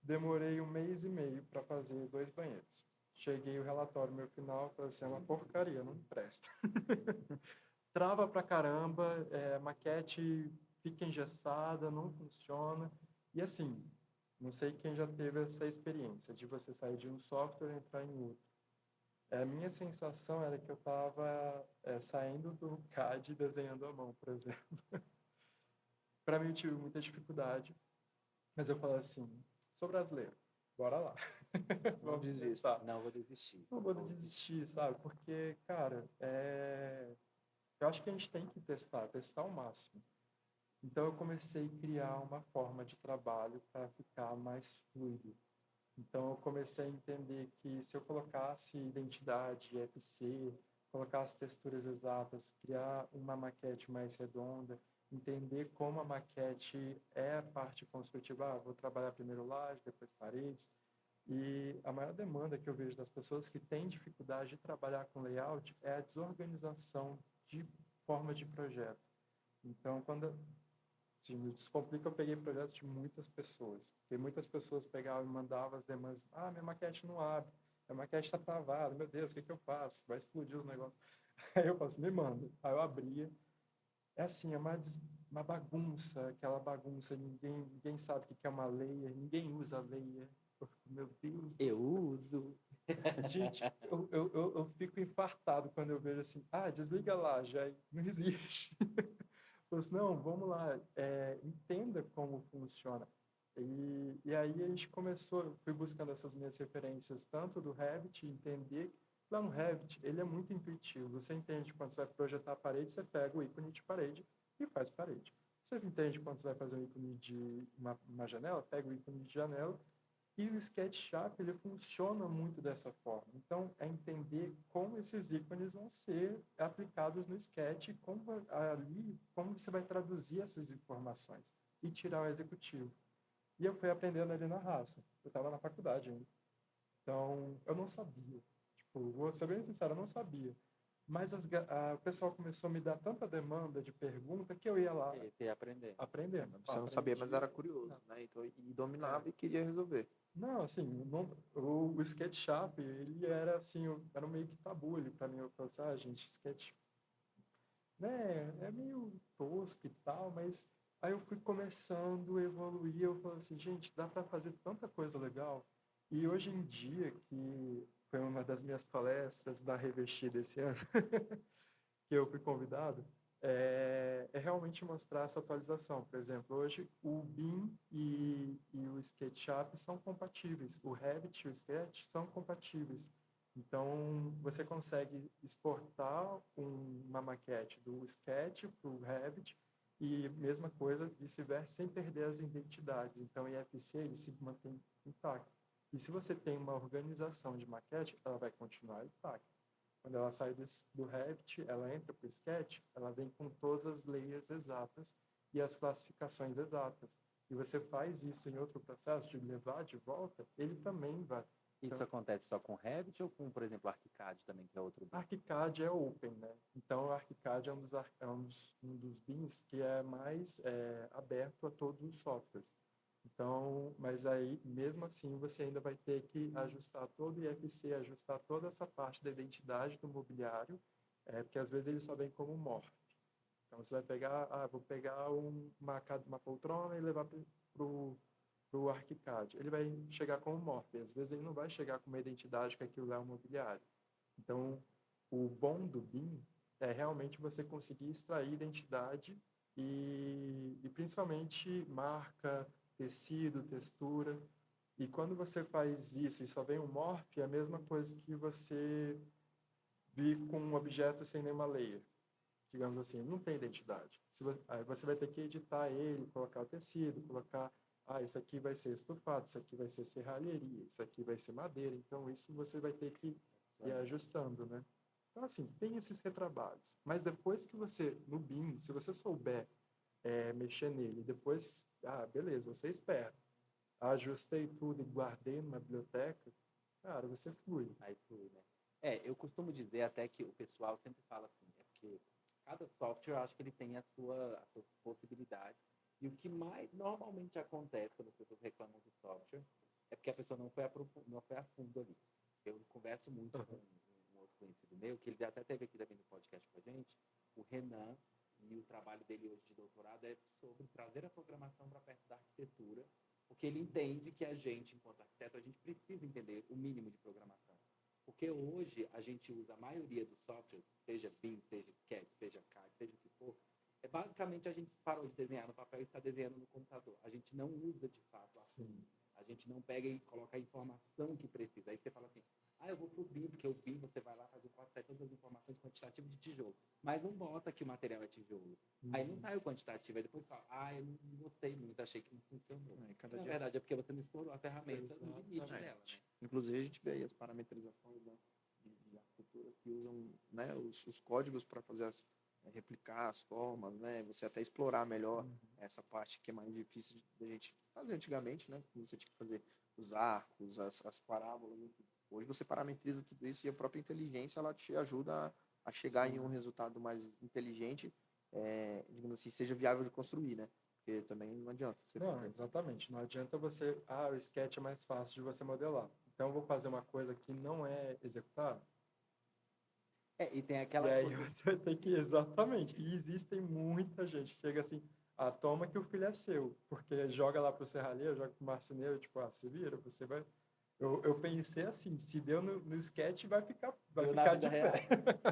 Demorei 1 mês e meio para fazer 2 banheiros. cheguei o relatório meu final, falei assim, é uma porcaria, não presta. Trava pra caramba, maquete fica engessada, não funciona. E assim, não sei quem já teve essa experiência de você sair de um software e entrar em outro. A minha sensação era que eu estava saindo do CAD e desenhando à mão, por exemplo. Para mim, eu tive muita dificuldade, mas eu falei assim, sou brasileiro, bora lá. Não Vamos desista. tentar. Não vou desistir. Não vou desistir, sabe? Porque, cara, eu acho que a gente tem que testar ao máximo. Então, eu comecei a criar uma forma de trabalho para ficar mais fluido. Então, eu comecei a entender que se eu colocasse identidade, FC, colocasse texturas exatas, criar uma maquete mais redonda, entender como a maquete é a parte construtiva, vou trabalhar primeiro laje, depois paredes. E a maior demanda que eu vejo das pessoas que têm dificuldade de trabalhar com layout é a desorganização de forma de projeto. Então, quando sim, me descomplica, eu peguei projetos de muitas pessoas. Porque muitas pessoas pegavam e mandavam as demandas. Minha maquete não abre. Minha maquete está travada. Meu Deus, o que eu faço? Vai explodir os negócios. Aí eu faço, me manda. Aí eu abria. É assim, é uma bagunça. Aquela bagunça. Ninguém sabe o que é uma layer. Ninguém usa layer. Eu fico, meu Deus. Eu uso. Gente, eu fico infartado quando eu vejo assim, desliga lá, já não existe. Falei assim, não, vamos lá, entenda como funciona. E aí a gente começou, eu fui buscando essas minhas referências, tanto do Revit, entender, lá no Revit, ele é muito intuitivo. Você entende quando você vai projetar a parede, você pega o ícone de parede e faz parede. Você entende quando você vai fazer um ícone de uma janela, pega o ícone de janela. E o SketchUp, ele funciona muito dessa forma. Então, é entender como esses ícones vão ser aplicados no Sketch, como você vai traduzir essas informações e tirar o executivo. E eu fui aprendendo ali na raça. Eu estava na faculdade ainda. Então, eu não sabia. Tipo, vou ser bem sincero, eu não sabia. Mas o pessoal começou a me dar tanta demanda de pergunta que eu ia lá Esse é aprender. aprendendo. Você não sabia, mas era curioso, né? Então, e dominava e queria resolver. Não, assim, o SketchUp, ele era assim, era meio que tabu ali para mim. Eu falei assim, gente, Sketch, né, é meio tosco e tal, mas aí eu fui começando a evoluir, eu falei assim, gente, dá para fazer tanta coisa legal. E hoje em dia, que foi uma das minhas palestras da Revestir desse ano, que eu fui convidado, é realmente mostrar essa atualização. Por exemplo, hoje o BIM e o SketchUp são compatíveis. O Revit e o Sketch são compatíveis. Então, você consegue exportar uma maquete do Sketch para o Revit e mesma coisa vice-versa, sem perder as identidades. Então, o IFC ele se mantém intacto. E se você tem uma organização de maquete, ela vai continuar intacta. Quando ela sai do Revit, ela entra para o Sketch, ela vem com todas as layers exatas e as classificações exatas. E você faz isso em outro processo, de levar de volta, ele também vai. Isso acontece só com Revit ou com, por exemplo, ArchiCAD também, que é outro BIM? ArchiCAD é open, né? Então, o ArchiCAD é um dos BIMs que é mais aberto a todos os softwares. Então, mas aí, mesmo assim, você ainda vai ter que ajustar todo o IFC, ajustar toda essa parte da identidade do mobiliário, porque às vezes ele só vem como morph. Então, você vai pegar, vou pegar uma poltrona e levar para o ArchiCAD. Ele vai chegar como morph, às vezes ele não vai chegar com uma identidade que aquilo é um mobiliário. Então, o bom do BIM é realmente você conseguir extrair identidade e principalmente marca, tecido, textura. E quando você faz isso e só vem um morph, é a mesma coisa que você vir com um objeto sem nenhuma layer. Digamos assim, não tem identidade. Aí você vai ter que editar ele, colocar o tecido, colocar, isso aqui vai ser estofado, isso aqui vai ser serralheria, isso aqui vai ser madeira. Então, isso você vai ter que ir ajustando, né? Então, assim, tem esses retrabalhos. Mas depois que você, no BIM, se você souber mexer nele, depois, beleza, você espera. Ajustei tudo e guardei numa biblioteca, cara, você flui. Aí flui, né? Eu costumo dizer até que o pessoal sempre fala assim, porque cada software, eu acho que ele tem as suas possibilidades. E o que mais normalmente acontece quando as pessoas reclamam do software é porque a pessoa não foi a fundo ali. eu converso muito com um outro conhecido meu, que ele até teve aqui também no podcast com a gente, o Renan, e o trabalho dele hoje de doutorado é sobre trazer a programação para perto da arquitetura, porque ele entende que a gente, enquanto arquiteto, a gente precisa entender o mínimo de programação. Porque hoje a gente usa a maioria dos softwares, seja BIM, seja Sketch, seja CAD, seja o que for, basicamente a gente parou de desenhar no papel e está desenhando no computador. A gente não usa de fato a Sim. A gente não pega e coloca a informação que precisa. Aí você fala assim, eu vou pro BIM, porque o BIM você vai lá, faz o quadro, sai todas as informações quantitativas de tijolo. Mas não bota que o material é tijolo. Aí não sai o quantitativo, aí depois fala, eu não gostei muito, achei que não funcionou. Cada Na dia... verdade é porque você não explorou a ferramenta no limite Exatamente. dela, né? Inclusive a gente vê aí as parametrizações, né, de arquiteturas que usam, né, os códigos para fazer replicar as formas, né, você até explorar melhor essa parte que é mais difícil da gente fazer antigamente, né, você tinha que fazer os arcos, as parábolas, hoje você parametriza tudo isso e a própria inteligência ela te ajuda a chegar em um resultado mais inteligente, digamos assim, seja viável de construir, né, porque também não adianta. Não, exatamente. Não adianta você, o sketch é mais fácil de você modelar. Então eu vou fazer uma coisa que não é executável. E tem E aquela aí coisa. você tem que, exatamente. E existem muita gente que chega assim, toma que o filho é seu, porque joga lá pro serralheiro, joga pro marceneiro, tipo, se vira, você vai... Eu pensei assim, se deu no sketch, vai ficar de pé.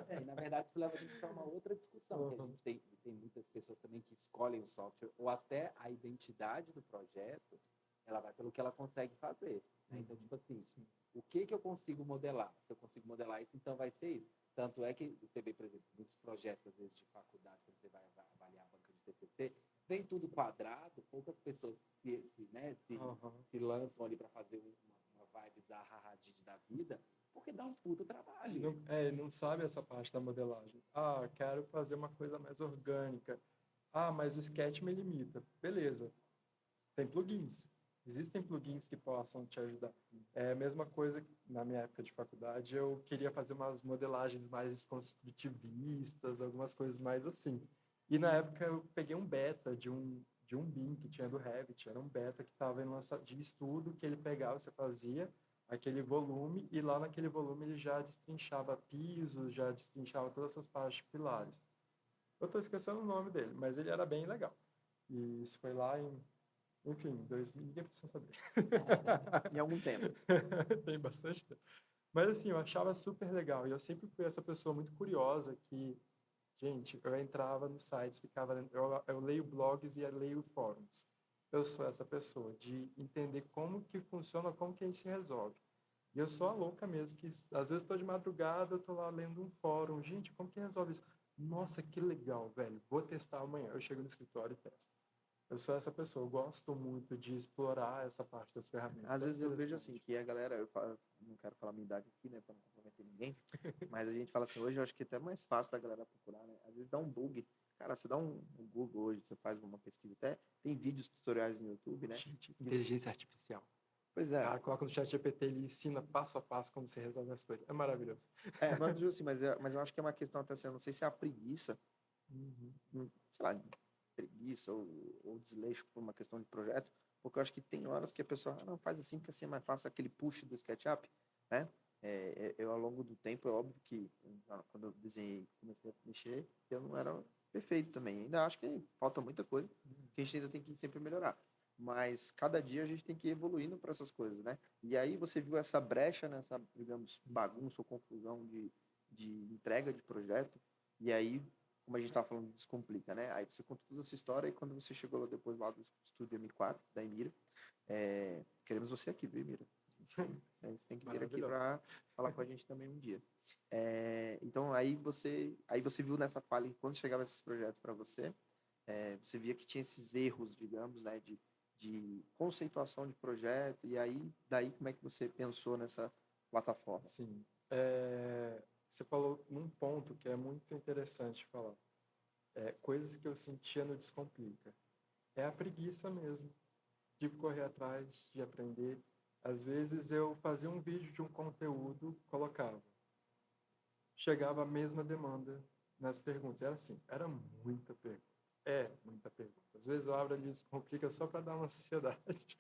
E na verdade isso leva a gente para uma outra discussão, que a gente tem muitas pessoas também que escolhem o software, ou até a identidade do projeto, ela vai pelo que ela consegue fazer. Né? Então, tipo assim, o que eu consigo modelar? Se eu consigo modelar isso, então vai ser isso. Tanto é que você vê, por exemplo, muitos projetos, às vezes, de faculdade, quando você vai avaliar a banca de TCC, vem tudo quadrado, poucas pessoas se lançam ali para fazer uma vibe da vida, porque dá um puto trabalho. Não sabe essa parte da modelagem. Quero fazer uma coisa mais orgânica. Mas o Sketch me limita. Beleza. Tem plugins. Existem plugins que possam te ajudar. É a mesma coisa que na minha época de faculdade, eu queria fazer umas modelagens mais construtivistas, algumas coisas mais assim. E na época eu peguei um beta de um BIM que tinha do Revit, era um beta que estava de estudo, que ele pegava, você fazia aquele volume, e lá naquele volume ele já destrinchava pisos, já destrinchava todas essas partes de pilares. Eu estou esquecendo o nome dele, mas ele era bem legal. E isso foi lá enfim, 2000, ninguém precisa saber. Em algum tempo. Tem bastante tempo. Mas assim, eu achava super legal. E eu sempre fui essa pessoa muito curiosa que, gente, eu entrava nos sites, eu leio blogs e eu leio fóruns. Eu sou essa pessoa de entender como que funciona, como que a gente resolve. E eu sou a louca mesmo, que às vezes estou de madrugada, eu estou lá lendo um fórum. Gente, como que resolve isso? Nossa, que legal, velho. Vou testar amanhã. Eu chego no escritório e testo. Eu sou essa pessoa, eu gosto muito de explorar essa parte das ferramentas. Às vezes eu vejo assim, que a galera, não quero falar minha idade aqui, né, para não comprometer ninguém, mas a gente fala assim, hoje eu acho que é até mais fácil da galera procurar, né? Às vezes dá um bug. Cara, você dá um Google hoje, você faz uma pesquisa, até tem vídeos tutoriais no YouTube, né? Gente, inteligência artificial. Pois é. O cara coloca no chat GPT, ele ensina passo a passo como você resolve as coisas. É maravilhoso. Mas assim, mas eu acho que é uma questão até assim, eu não sei se é a preguiça, sei lá, preguiça ou desleixo por uma questão de projeto, porque eu acho que tem horas que a pessoa não faz assim, porque assim é mais fácil, aquele push do SketchUp, né? Eu, ao longo do tempo, é óbvio que quando eu desenhei, comecei a mexer, eu não era perfeito também. Ainda acho que falta muita coisa, que a gente ainda tem que sempre melhorar. Mas cada dia a gente tem que ir evoluindo para essas coisas, né? E aí você viu essa brecha nessa, digamos, bagunça ou confusão de entrega de projeto, e aí, como a gente estava falando, descomplica, né? Aí você conta toda essa história, e quando você chegou lá depois lá do estúdio M4, da Emira, queremos você aqui, viu, Emira? A gente tem que vir aqui para falar com a gente também um dia. Então, aí você viu nessa falha, que quando chegavam esses projetos para você, você via que tinha esses erros, digamos, né, de conceituação de projeto, e aí, daí, como é que você pensou nessa plataforma? Sim. Você falou num ponto que é muito interessante falar. Coisas que eu sentia no Descomplica. É a preguiça mesmo, de correr atrás, de aprender. Às vezes eu fazia um vídeo de um conteúdo, colocava. Chegava a mesma demanda nas perguntas. Era assim, era muita pergunta. Muita pergunta. Às vezes eu abro ali e Descomplica só para dar uma ansiedade.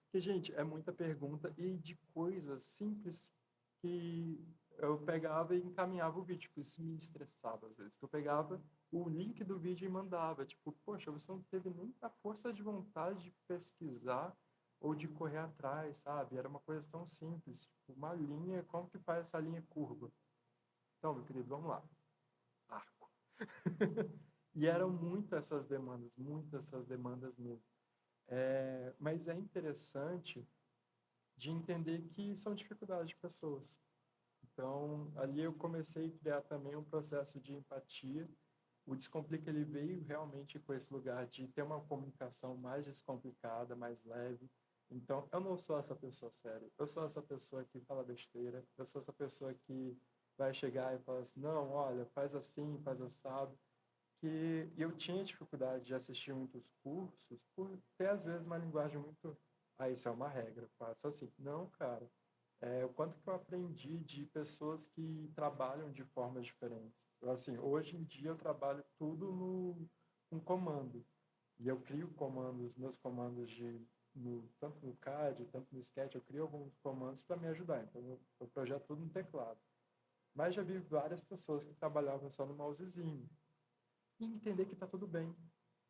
Porque, gente, é muita pergunta e de coisas simples que eu pegava e encaminhava o vídeo. Tipo, isso me estressava às vezes. Que eu pegava o link do vídeo e mandava. Tipo, poxa, você não teve nem a força de vontade de pesquisar ou de correr atrás, sabe? Era uma coisa tão simples. Tipo, uma linha, como que faz essa linha curva? Então, meu querido, vamos lá. Arco. E eram muitas essas demandas mesmo. Mas é interessante de entender que são dificuldades de pessoas. Então, ali eu comecei a criar também um processo de empatia. O Descomplica, ele veio realmente com esse lugar de ter uma comunicação mais descomplicada, mais leve. Então, eu não sou essa pessoa séria. Eu sou essa pessoa que fala besteira. Eu sou essa pessoa que vai chegar e falar assim, não, olha, faz assim, faz assado. Que eu tinha dificuldade de assistir muitos cursos por ter, às vezes, uma linguagem muito... Ah, isso é uma regra, faça assim. Não, cara. O quanto que eu aprendi de pessoas que trabalham de formas diferentes. Assim, hoje em dia eu trabalho tudo no comando. E eu crio comandos, meus comandos tanto no CAD, tanto no Sketch, eu crio alguns comandos para me ajudar. Então, eu projeto tudo no teclado. Mas já vi várias pessoas que trabalhavam só no mousezinho. E entender que está tudo bem.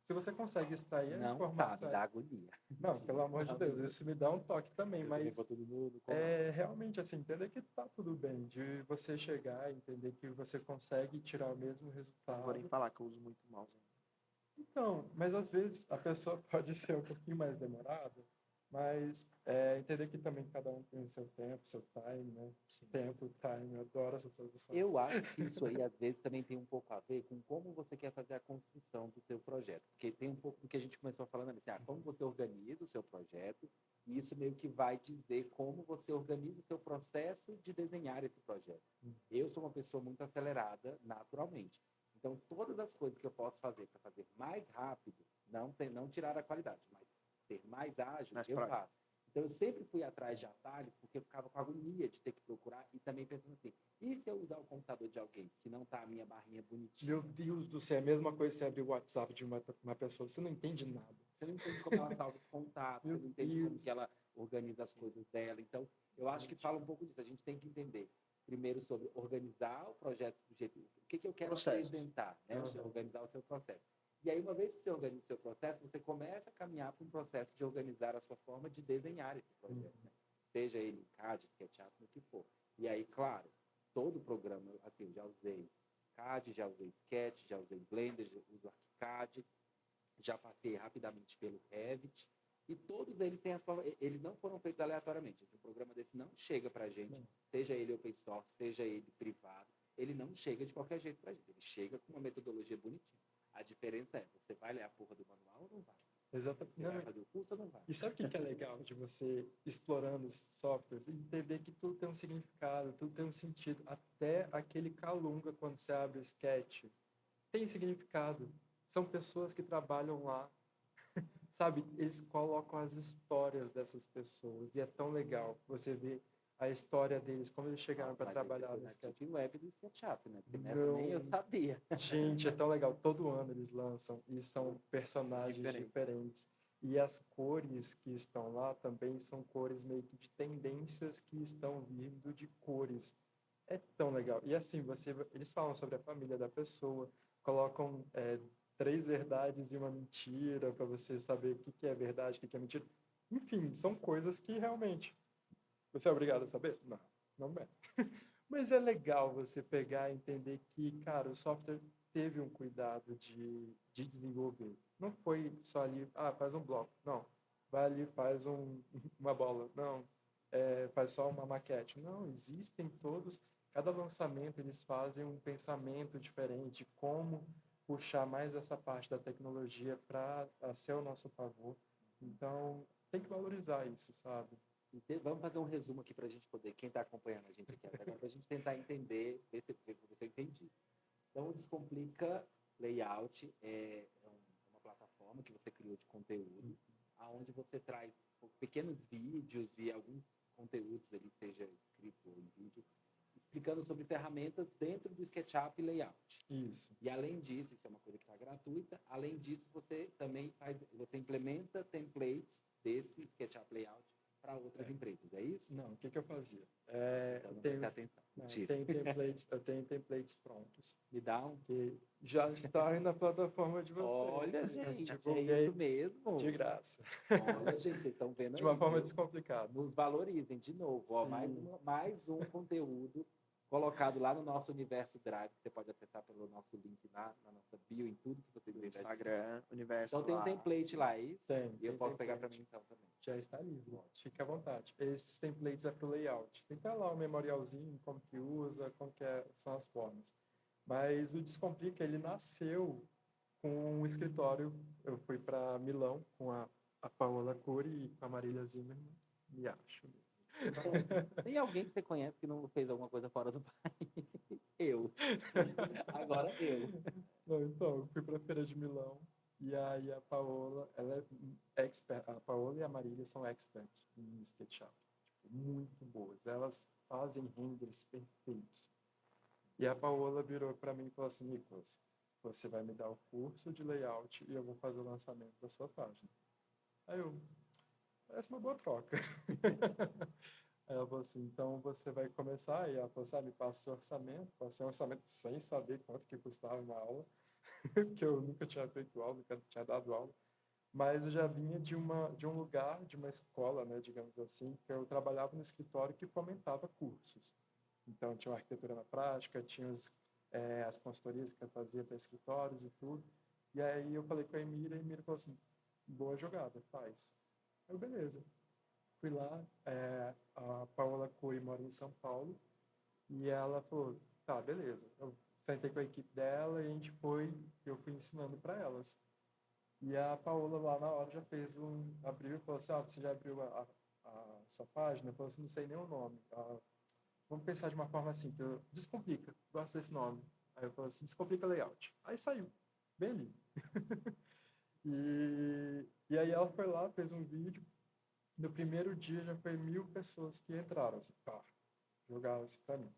Se você consegue extrair a Não tá, informação... me dá agonia. Não, pelo amor de Deus, isso me dá um toque também, Eu mas também vou tudo no comando. realmente assim, entender que tá tudo bem, de você chegar e entender que você consegue tirar o mesmo Não vou nem resultado. falar que eu uso muito mouse ainda. Então, mas às vezes a pessoa pode ser um pouquinho mais demorada, mas entender que também cada um tem o seu tempo, seu time, né? Tempo, time, eu adoro essa tradução. Eu acho que isso aí, às vezes, também tem um pouco a ver com como você quer fazer a construção do seu projeto. Porque tem um pouco do que a gente começou falando, assim, como você organiza o seu projeto, e isso meio que vai dizer como você organiza o seu processo de desenhar esse projeto. Eu sou uma pessoa muito acelerada, naturalmente. Então, todas as coisas que eu posso fazer para fazer mais rápido, não tirar a qualidade, mas ser mais ágil, Mais eu prático. faço. Então, eu sempre fui atrás de atalhos, porque eu ficava com agonia de ter que procurar, e também pensando assim, e se eu usar o computador de alguém que não tá a minha barrinha bonitinha? Meu Deus do céu, é a mesma coisa você abrir o WhatsApp de uma pessoa, você não entende nada. Você não entende como ela salva os contatos, Meu você não entende como Deus. que ela organiza as coisas dela. Então, eu acho que fala um pouco disso. A gente tem que entender, primeiro, sobre organizar o projeto do jeito... O que eu quero Processo. apresentar, né? Uhum. Organizar o seu processo. E aí, uma vez que você organiza o seu processo, você começa a caminhar para um processo de organizar a sua forma de desenhar esse projeto, né? Seja ele CAD, SketchUp, no que for. E aí, claro, todo programa, assim, eu já usei CAD, já usei Sketch, já usei Blender, já uso ArchiCAD, já passei rapidamente pelo Revit, e todos eles têm as formas, eles não foram feitos aleatoriamente. Um programa desse não chega para a gente, seja ele open source, seja ele privado, ele não chega de qualquer jeito para a gente, ele chega com uma metodologia bonitinha. A diferença é, você vai ler a porra do manual ou não vai? Exatamente. Você vai fazer o curso ou não vai? E sabe o que é legal de você explorando os softwares? Entender que tudo tem um significado, tudo tem um sentido. Até aquele Calunga, quando você abre o Sketch, tem significado. São pessoas que trabalham lá. Sabe, eles colocam as histórias dessas pessoas. E é tão legal você ver a história deles, como eles chegaram para trabalhar no Sketch. Deep Web do SketchUp, né? Porque nessa Não. nem eu sabia. Gente, é tão legal. Todo ano eles lançam e são personagens diferentes. E as cores que estão lá também são cores meio que de tendências que estão vindo de cores. É tão legal. E assim, eles falam sobre a família da pessoa, colocam 3 verdades e uma mentira para você saber o que é verdade, o que é mentira. Enfim, são coisas que realmente você é obrigado a saber? Não, não é. Mas é legal você pegar e entender que, cara, o software teve um cuidado de desenvolver. Não foi só ali, faz um bloco. Não, vai ali, faz uma bola. Não, faz só uma maquete. Não, existem todos. Cada lançamento eles fazem um pensamento diferente, como puxar mais essa parte da tecnologia para ser ao nosso favor. Então, tem que valorizar isso, sabe? Vamos fazer um resumo aqui para a gente poder, quem está acompanhando a gente aqui até agora, para a gente tentar entender, ver se eu entendi. Então, o Descomplica Layout é uma plataforma que você criou de conteúdo, aonde você traz pequenos vídeos e alguns conteúdos ali, seja escrito ou em vídeo, explicando sobre ferramentas dentro do SketchUp Layout. Isso. E além disso, isso é uma coisa que está gratuita, além disso você também você implementa templates desse SketchUp Layout para outras empresas, é isso? Não, o que eu fazia? Então, Eu não tenho, prestei atenção. não, Mentira. eu tenho templates prontos, Me dá um. que já estão aí na plataforma de vocês. Olha, Eu gente, é divulguei isso mesmo. de graça, Olha, gente, vocês estão vendo de uma aí, forma viu? descomplicada. Nos valorizem de novo. Ó, Sim. mais um conteúdo colocado lá no nosso Universo Drive. Você pode acessar pelo nosso link lá, na nossa bio, em tudo que vocês No quiserem. Instagram, Universo Então tem um lá. template lá, é isso? Tem, E eu tem posso pegar template. para mim então também. Já está livre. Ótimo. Fique à vontade. Esses templates é para o layout. Tem que estar lá o memorialzinho, como que usa, são as formas. Mas o Descomplica, ele nasceu com um escritório. Eu fui para Milão com a Paola Cury e com a Marília Zimmermann. Me acho mesmo. Tem alguém que você conhece que não fez alguma coisa fora do país? Eu. Agora eu. Não, então, eu fui para a Feira de Milão e aí a Paola, ela é expert, a Paola e a Marília são experts em SketchUp, tipo, muito boas. Elas fazem renders perfeitos. E a Paola virou para mim e falou assim, Nicolas, você vai me dar o curso de layout e eu vou fazer o lançamento da sua página. Aí eu, parece uma boa troca. Aí ela falou assim, então você vai começar, e ela falou assim, me passa o orçamento, passei um orçamento sem saber quanto que custava uma aula, porque eu nunca tinha feito aula, nunca tinha dado aula, mas eu já vinha de um lugar, de uma escola, né, digamos assim, que eu trabalhava no escritório que fomentava cursos. Então, tinha uma arquitetura na prática, tinha as consultorias que eu fazia para escritórios e tudo. E aí eu falei com a Emília, e a Emília falou assim, boa jogada, faz. Eu, beleza. Fui lá, a Paola Cui mora em São Paulo, e ela falou, tá, beleza. Eu sentei com a equipe dela e eu fui ensinando para elas. E a Paola lá na hora já abriu e falou assim, você já abriu a sua página? Eu falei assim, não sei nem o nome. Vamos pensar de uma forma assim, Descomplica, gosto desse nome. Aí eu falei assim, Descomplica Layout. Aí saiu, bem lindo. E aí ela foi lá, fez um vídeo. No primeiro dia já foi 1.000 pessoas que entraram, assim, pá, jogaram assim pra mim.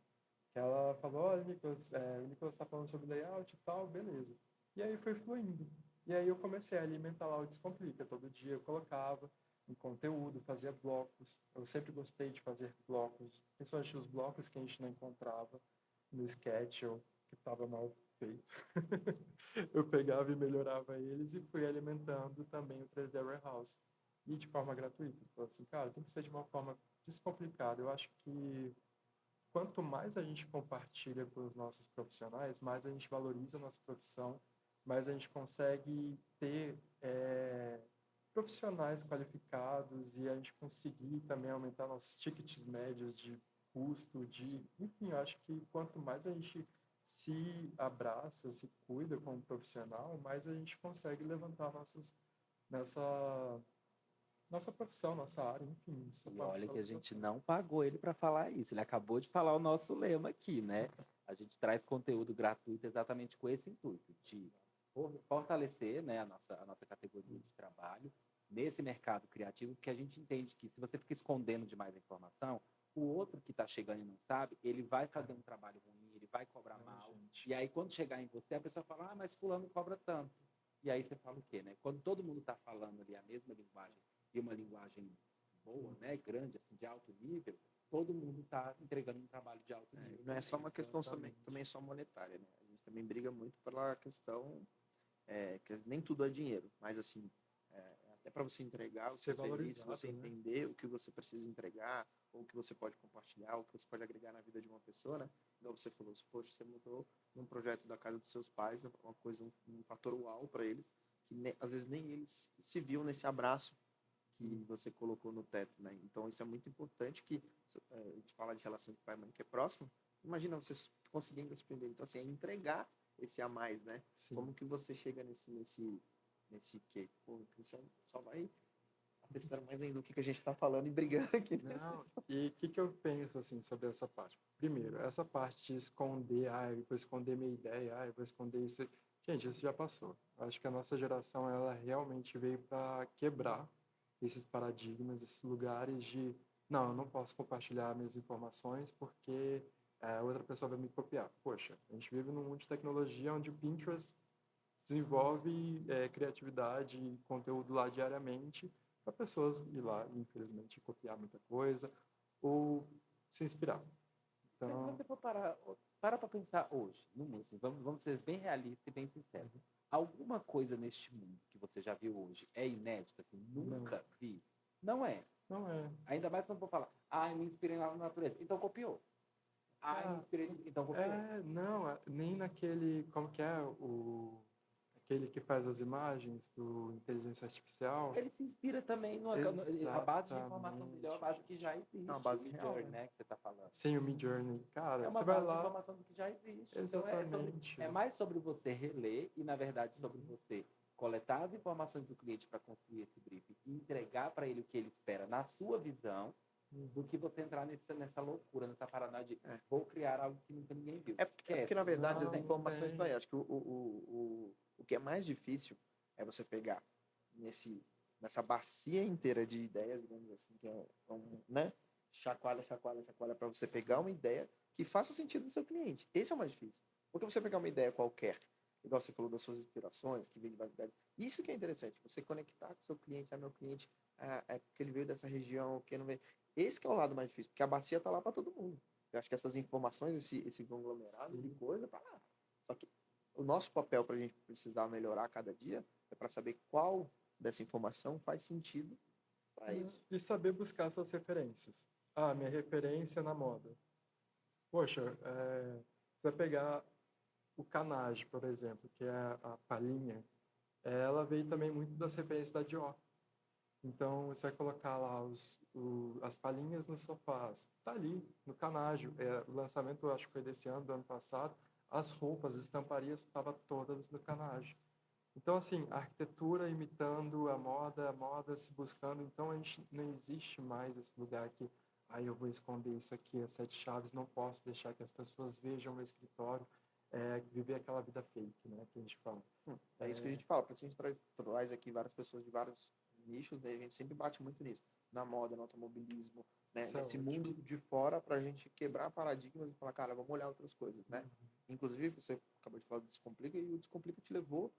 Ela falou, olha, Nicolas, o Nicolas tá falando sobre layout e tal, beleza. E aí foi fluindo. E aí eu comecei a alimentar lá o Descomplica. Todo dia eu colocava um conteúdo, fazia blocos. Eu sempre gostei de fazer blocos, principalmente os blocos que a gente não encontrava no Sketch, que estava mal feito. Eu pegava e melhorava eles e fui alimentando também o 3D Warehouse. E de forma gratuita. Falei assim, cara, tem que ser de uma forma descomplicada. Eu acho que quanto mais a gente compartilha com os nossos profissionais, mais a gente valoriza a nossa profissão, mais a gente consegue ter profissionais qualificados e a gente conseguir também aumentar nossos tickets médios de custo, enfim, eu acho que quanto mais a gente se abraça, se cuida como profissional, mais a gente consegue levantar nossa profissão, nossa área, enfim. E olha que a gente não pagou ele para falar isso. Ele acabou de falar o nosso lema aqui, né? A gente traz conteúdo gratuito exatamente com esse intuito, de fortalecer, né, a nossa categoria de trabalho nesse mercado criativo, porque a gente entende que se você fica escondendo demais a informação, o outro que está chegando e não sabe, ele vai fazer um trabalho ruim, ele vai cobrar mal. E aí, quando chegar em você, a pessoa fala, mas fulano cobra tanto. E aí você fala o quê, né? Quando todo mundo está falando ali a mesma linguagem, e uma linguagem boa, né, grande, assim, de alto nível, todo mundo está entregando um trabalho de alto nível. Não é só uma questão também só monetária, né? A gente também briga muito pela questão que nem tudo é dinheiro, mas assim, até para você entregar o seu serviço, você entender o que você precisa entregar, ou o que você pode compartilhar, o que você pode agregar na vida de uma pessoa, né? Igual você falou, poxa, você mudou num projeto da casa dos seus pais, uma coisa, um fator uau para eles, que às vezes nem eles se viam nesse abraço que você colocou no teto, né? Então isso é muito importante que a gente fala de relação de pai e mãe que é próximo. Imagina vocês conseguindo desprender. Então assim, é entregar esse a mais, né? Sim. Como que você chega nesse quê? Pô, você só vai atestando mais ainda o que a gente está falando e brigando aqui. Não, e o que eu penso assim sobre essa parte? Primeiro, essa parte de esconder, eu vou esconder minha ideia, eu vou esconder isso. Gente, isso já passou. Acho que a nossa geração ela realmente veio para quebrar esses paradigmas, esses lugares de não, eu não posso compartilhar minhas informações porque outra pessoa vai me copiar. Poxa, a gente vive num mundo de tecnologia onde o Pinterest desenvolve criatividade e conteúdo lá diariamente para pessoas ir lá e, infelizmente, copiar muita coisa ou se inspirar. Mas se Então, você for para pensar hoje, no mundo, assim, vamos ser bem realistas e bem sinceros. Alguma coisa neste mundo que você já viu hoje é inédita, assim, nunca vi? Não é. não é. Ainda mais quando for falar, eu me inspirei na natureza. Então copiou. Eu me inspirei, então copiou. Não, nem naquele, como que é, aquele que faz as imagens do inteligência artificial. Ele se inspira também a base de informação dele é uma base que já existe. É uma base o real, Midjourney, né? né, que você está falando. Sem o Midjourney, cara, É uma você vai base de lá, informação do que já existe. exatamente. Então é mais sobre você reler e, na verdade, sobre você coletar as informações do cliente para construir esse briefing e entregar para ele o que ele espera na sua visão, do que você entrar nessa loucura, nessa paranoia de vou criar algo que nunca ninguém viu. É porque, na verdade, as Não, informações estão aí. tem. Acho que o que é mais difícil é você pegar nessa bacia inteira de ideias, digamos assim, que né? Chacoalha, chacoalha, chacoalha, para você pegar uma ideia que faça sentido no seu cliente. Esse é o mais difícil. Porque você pegar uma ideia qualquer, igual você falou das suas inspirações, que vem de vários lugares, isso que é interessante, você conectar com o seu cliente, meu cliente, é porque ele veio dessa região, que não veio. Esse que é o lado mais difícil, porque a bacia tá lá para todo mundo. Eu acho que essas informações, esse conglomerado de coisa, tá lá. Só que o nosso papel para a gente precisar melhorar cada dia é para saber qual dessa informação faz sentido para isso. E saber buscar suas referências. Minha referência na moda. Poxa, você vai pegar o Canage, por exemplo, que é a palhinha. Ela veio também muito das referências da Dior. Então, você vai colocar lá as palhinhas nos sofás. Tá ali, no Canágio. O lançamento, eu acho que foi desse ano, do ano passado. As roupas, as estamparias, estavam todas no Canágio. Então, assim, a arquitetura imitando a moda se buscando. Então, a gente não existe mais esse lugar que, eu vou esconder isso aqui, as 7 chaves, não posso deixar que as pessoas vejam meu escritório, viver aquela vida fake, né, que a gente fala. É isso que a gente fala, por isso a gente traz aqui várias pessoas de vários nichos, né? A gente sempre bate muito nisso, na moda, no automobilismo, né? Isso é Nesse ótimo. mundo de fora, para a gente quebrar paradigmas e falar, cara, vamos olhar outras coisas, né? Inclusive, você acabou de falar do Descomplica, e o Descomplica te levou,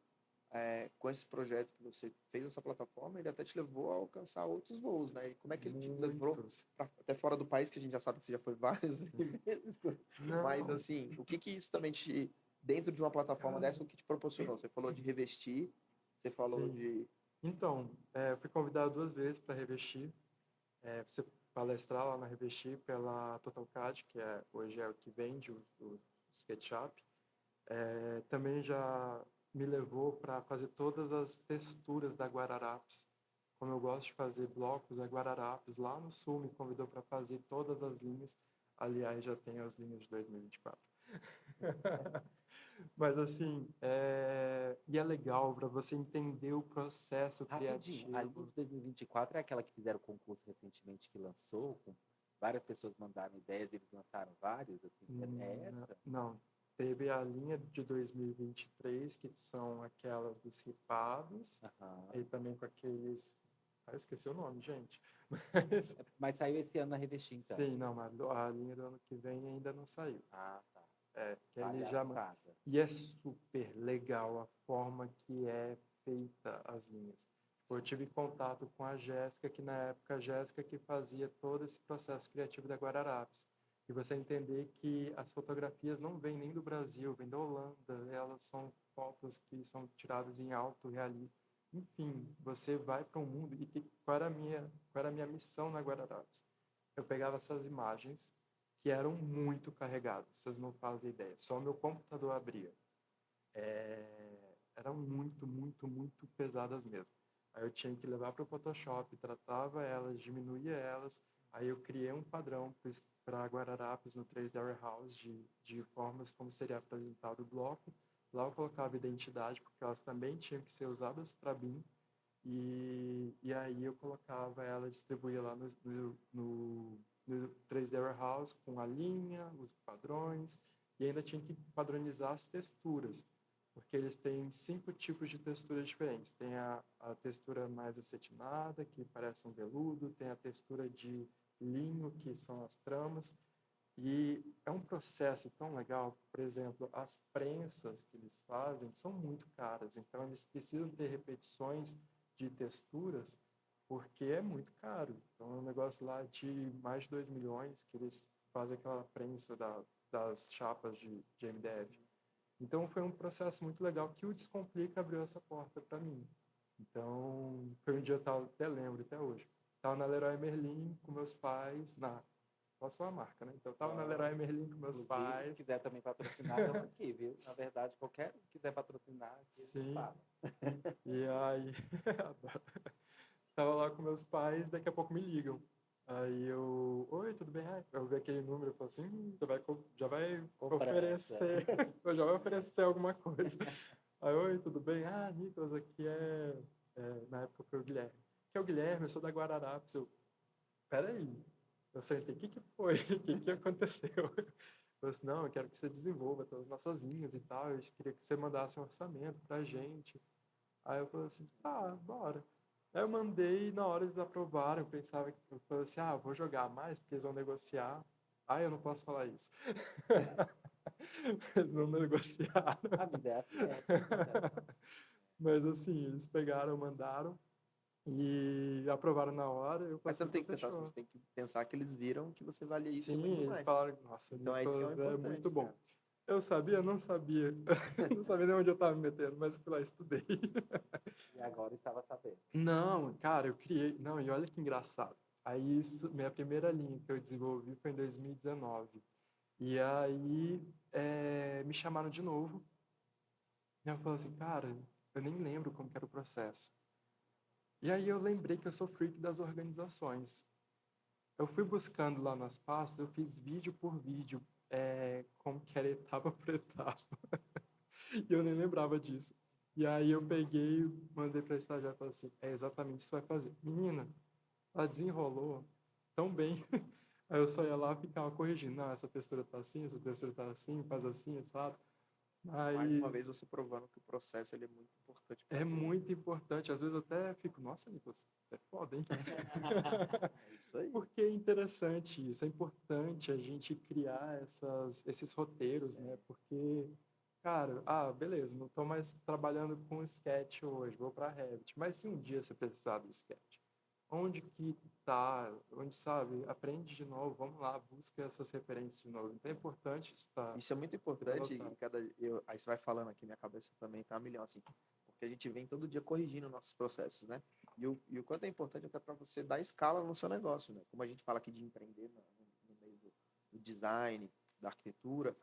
com esse projeto que você fez, essa plataforma, ele até te levou a alcançar outros voos, né? E como é que ele te levou Muitos. até fora do país, que a gente já sabe que você já foi várias vezes, mas Não, assim, o que isso também dentro de uma plataforma cara, dessa, o que te proporcionou? Você falou de revestir, você falou sim. de... Então, eu fui convidado 2 vezes para Revestir, para você palestrar lá na Revestir pela TotalCAD, que hoje é o que vende o SketchUp. Também já me levou para fazer todas as texturas da Guararapes. Como eu gosto de fazer blocos, a Guararapes lá no sul me convidou para fazer todas as linhas. Aliás, já tem as linhas de 2024. Mas assim, e é legal para você entender o processo Rapidinho, a linha criativo. de 2024 é aquela que fizeram o concurso recentemente que lançou, com várias pessoas mandaram ideias, eles lançaram vários, assim, é essa? Não, teve a linha de 2023, que são aquelas dos ripados, e também com aqueles... esqueci o nome, gente. Mas saiu esse ano na Revestir, então. Sim, não, mas a linha do ano que vem ainda não saiu. Tá. Que ele já... Palhaçada. E é super legal a forma que é feita as linhas. Eu tive contato com a Jéssica, que na época a Jéssica que fazia todo esse processo criativo da Guararapes. E você entender que as fotografias não vêm nem do Brasil, vêm da Holanda, elas são fotos que são tiradas em alto realismo. Enfim, você vai para um mundo. E qual era a minha missão na Guararapes? Eu pegava essas imagens que eram muito carregadas, vocês não fazem ideia. Só meu computador abria. Eram muito, muito, muito pesadas mesmo. Aí eu tinha que levar para o Photoshop, tratava elas, diminuía elas. Aí eu criei um padrão para Guararapes no 3D Warehouse de formas como seria apresentado o bloco. Lá eu colocava identidade, porque elas também tinham que ser usadas para BIM. E aí eu colocava ela, distribuía lá no 3D Warehouse com a linha, os padrões, e ainda tinha que padronizar as texturas, porque eles têm 5 tipos de texturas diferentes. Tem a textura mais acetinada, que parece um veludo, tem a textura de linho, que são as tramas, e é um processo tão legal. Por exemplo, as prensas que eles fazem são muito caras, então eles precisam ter repetições de texturas porque é muito caro. Então, é um negócio lá de mais de 2 milhões que eles fazem aquela prensa das chapas de MDF. Então, foi um processo muito legal que o Descomplica abriu essa porta para mim. Então, foi um dia, eu tava, até lembro, até hoje. Estava na Leroy Merlin com meus pais, posso falar a marca, né? Então, eu estava na Leroy Merlin com meus Inclusive, pais. se quiser também patrocinar, estamos aqui, viu? Na verdade, qualquer um que quiser patrocinar, aqui a gente Sim. fala. E aí, tava lá com meus pais, daqui a pouco me ligam. Aí eu, oi, tudo bem? Eu vi aquele número, eu falo assim, já vai oferecer, já vai oferecer alguma coisa. Aí, oi, tudo bem? Ah, Nicolas, aqui na época foi o Guilherme. Aqui é o Guilherme, eu sou da Guararapes. Peraí, eu sentei, o que foi? O que aconteceu? Eu falei assim, não, eu quero que você desenvolva todas as nossas linhas e tal, eu queria que você mandasse um orçamento pra gente. Aí eu falei assim, tá, bora. Aí eu mandei, na hora eles aprovaram, eu falei assim, eu vou jogar mais, porque eles vão negociar. Eu não posso falar isso. Eles não negociaram. A vida é assim, é. Mas assim, eles pegaram, mandaram e aprovaram na hora. Eu Mas falei você assim, não tem que então pensar assim, fechou. você tem que pensar que eles viram que você valia isso e Sim, muito eles mais. falaram, nossa, Então é isso que é o Nicolas é importante, muito bom. cara. Eu sabia? Não sabia. Não sabia nem onde eu estava me metendo, mas eu fui lá e estudei. E agora estava sabendo. Não, cara, eu criei. Não, e olha que engraçado. Aí, minha primeira linha que eu desenvolvi foi em 2019. E aí, me chamaram de novo. E eu falei assim, cara, eu nem lembro como que era o processo. E aí eu lembrei que eu sou freak das organizações. Eu fui buscando lá nas pastas, eu fiz vídeo por vídeo, como que era etapa por etapa. E eu nem lembrava disso. E aí eu peguei, mandei para a estagiária e falei assim, é exatamente isso que você vai fazer. Menina, ela desenrolou tão bem. Aí eu só ia lá e ficava corrigindo. Não, essa textura tá assim, essa textura tá assim, faz assim, sabe? Mais uma vez Mas você provando que o processo ele é muito importante para é tudo. muito importante. Às vezes eu até fico, nossa, Nicolas, você é foda, hein? É isso aí. Porque é interessante isso, é importante a gente criar esses roteiros, né? Porque, cara, beleza, não estou mais trabalhando com sketch hoje, vou para Revit. Mas se um dia você precisar do sketch, onde que tá? Onde, sabe? Aprende de novo, vamos lá, busca essas referências de novo. Então é importante estar Isso é muito sempre importante anotado. aí você vai falando aqui, minha cabeça também tá a milhão, assim, porque a gente vem todo dia corrigindo nossos processos, né? E o quanto é importante até para você dar escala no seu negócio, né? Como a gente fala aqui de empreender no meio do design, da arquitetura,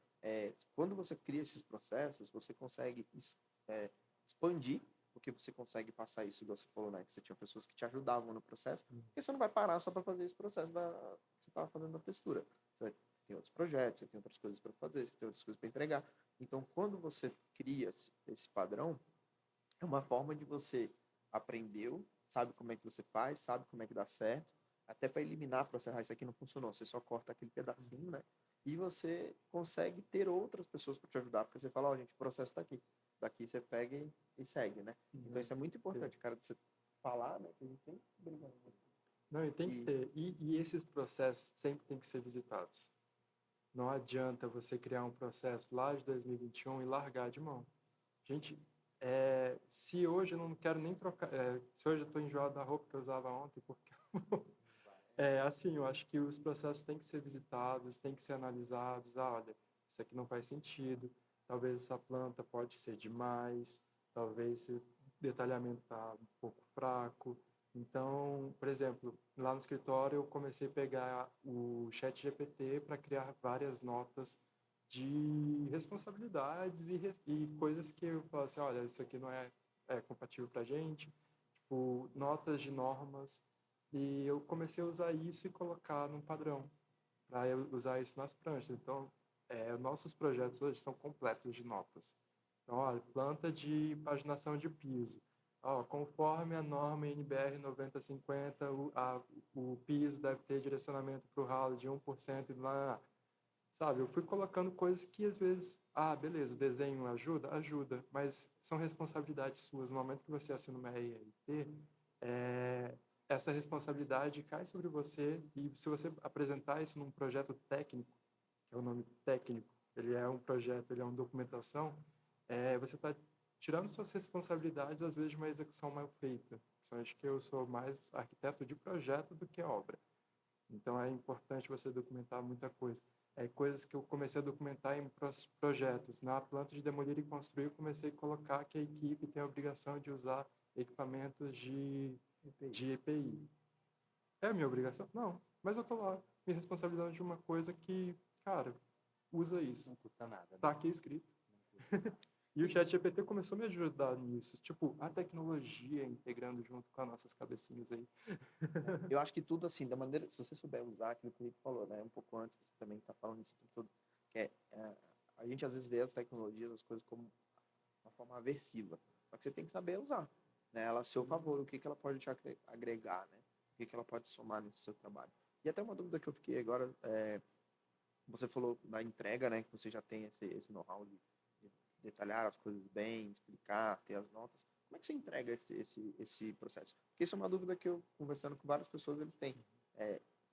quando você cria esses processos, você consegue expandir, porque você consegue passar isso, igual você falou, né? Que você tinha pessoas que te ajudavam no processo, porque você não vai parar só para fazer esse processo que você estava fazendo na textura. Você vai tem outros projetos, você tem outras coisas para fazer, você tem outras coisas para entregar. Então, quando você cria esse padrão, é uma forma de você aprendeu, sabe como é que você faz, sabe como é que dá certo, até para eliminar, para isso aqui não funcionou, você só corta aquele pedacinho, né? E você consegue ter outras pessoas para te ajudar, porque você fala, ó, gente, o processo está aqui. Daqui você pega e segue, né? Então isso é muito importante, cara, de você falar, né? Que a gente tem que brigar. Né? Não, e tem que ter. E esses processos sempre têm que ser visitados. Não adianta você criar um processo lá de 2021 e largar de mão. Gente, se hoje eu não quero nem trocar, se hoje eu estou enjoado da roupa que eu usava ontem, porque assim, eu acho que os processos têm que ser visitados, têm que ser analisados. Olha, isso aqui não faz sentido. Talvez essa planta pode ser demais. Talvez o detalhamento está um pouco fraco. Então, por exemplo, lá no escritório eu comecei a pegar o chat GPT para criar várias notas de responsabilidades e coisas que eu falo assim, olha, isso aqui não é compatível para a gente, tipo, notas de normas, e eu comecei a usar isso e colocar num padrão, para eu usar isso nas pranchas. Então, nossos projetos hoje são completos de notas. Então, olha, planta de paginação de piso. Conforme a norma NBR 9050, o piso deve ter direcionamento para o ralo de 1% e lá. Sabe, eu fui colocando coisas que às vezes, beleza, o desenho ajuda? Ajuda, mas são responsabilidades suas. No momento que você assina uma RLT, essa responsabilidade cai sobre você e se você apresentar isso num projeto técnico, que é o nome técnico, ele é um projeto, ele é uma documentação, você está tirando suas responsabilidades, às vezes, de uma execução mal feita. Acho que eu sou mais arquiteto de projeto do que obra. Então, é importante você documentar muita coisa. Coisas que eu comecei a documentar em projetos. Na planta de demolir e construir, eu comecei a colocar que a equipe tem a obrigação de usar equipamentos de EPI. É a minha obrigação? Não. Mas eu estou lá me responsabilizando de uma coisa que, cara, usa isso. Não custa nada. Né? Tá aqui escrito. E o ChatGPT começou a me ajudar nisso. Tipo, a tecnologia integrando junto com as nossas cabecinhas aí. Eu acho que tudo assim, da maneira, se você souber usar aquilo que o Rick falou, né? Um pouco antes, você também está falando isso tudo, que a gente às vezes vê as tecnologias, as coisas como uma forma aversiva. Só que você tem que saber usar, né? Ela a seu favor, o que ela pode te agregar, né? O que ela pode somar nesse seu trabalho. E até uma dúvida que eu fiquei agora, você falou da entrega, né? Que você já tem esse know-how de detalhar as coisas bem, explicar, ter as notas. Como é que você entrega esse processo? Porque isso é uma dúvida que eu, conversando com várias pessoas, eles têm.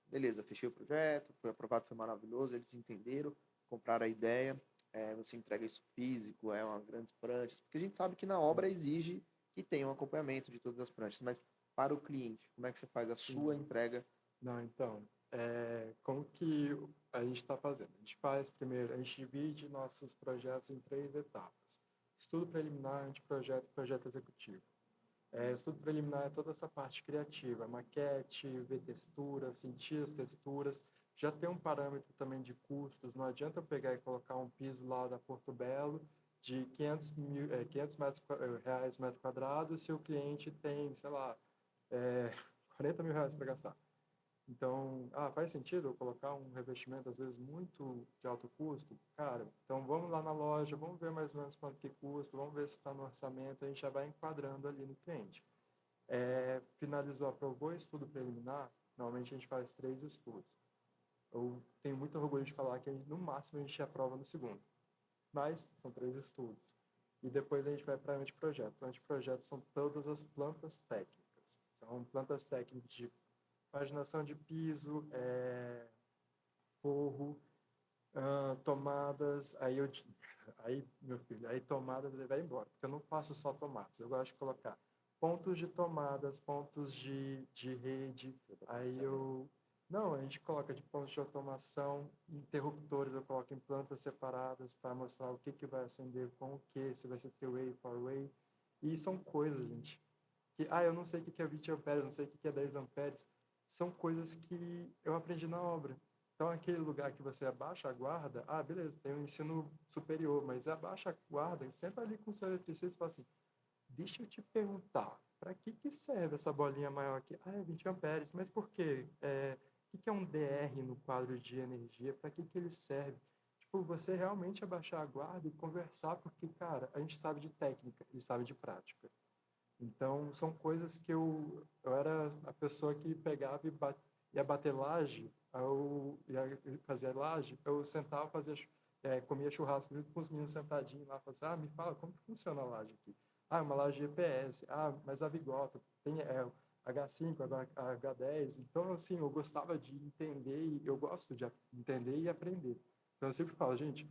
Beleza, fechei o projeto, foi aprovado, foi maravilhoso, eles entenderam, compraram a ideia, você entrega isso físico, uma grandes pranchas, porque a gente sabe que na obra exige que tenha um acompanhamento de todas as pranchas, mas para o cliente, como é que você faz a sua entrega? Não, então, como que a gente está fazendo? A gente faz primeiro, a gente divide nossos projetos em 3 etapas. Estudo preliminar, anteprojeto e projeto executivo. Estudo preliminar é toda essa parte criativa, maquete, ver texturas, sentir as texturas, já tem um parâmetro também de custos, não adianta eu pegar e colocar um piso lá da Porto Belo de 500 reais metro quadrado se o cliente tem, sei lá, 40 mil reais para gastar. Então, faz sentido eu colocar um revestimento, às vezes, muito de alto custo? Cara, então vamos lá na loja, vamos ver mais ou menos quanto que custa, vamos ver se está no orçamento, a gente já vai enquadrando ali no cliente. Finalizou, aprovou o estudo preliminar, normalmente a gente faz 3 estudos. Eu tenho muito orgulho de falar que no máximo a gente aprova no segundo, mas são 3 estudos. E depois a gente vai para anteprojeto. Anteprojeto são todas as plantas técnicas. Então, plantas técnicas de paginação de piso, forro, tomadas, aí meu filho, aí tomadas ele vai embora, porque eu não faço só tomadas, eu gosto de colocar pontos de tomadas, pontos de rede, não, a gente coloca de pontos de automação, interruptores, eu coloco em plantas separadas para mostrar o que vai acender com o que, se vai ser 3-way, 4-way, e são coisas, gente, que, eu não sei o que é 20 amperes, não sei o que é 10 amperes, são coisas que eu aprendi na obra. Então, aquele lugar que você abaixa a guarda, beleza, tem um ensino superior, mas abaixa a guarda e senta ali com o seu eletricista e fala assim, deixa eu te perguntar, para que serve essa bolinha maior aqui? É 20 amperes, mas por quê? O que é um DR no quadro de energia? Para que ele serve? Tipo, você realmente abaixar a guarda e conversar, porque, cara, a gente sabe de técnica e sabe de prática. Então, são coisas que eu era a pessoa que pegava e ia bater laje, ia fazer laje, eu sentava, comia churrasco junto com os meninos sentadinhos lá, falava assim, me fala, como que funciona a laje aqui? Uma laje EPS, mas a Vigota, tem H5, H10, então, assim, eu gostava de entender, e eu gosto de entender e aprender. Então, eu sempre falo, gente,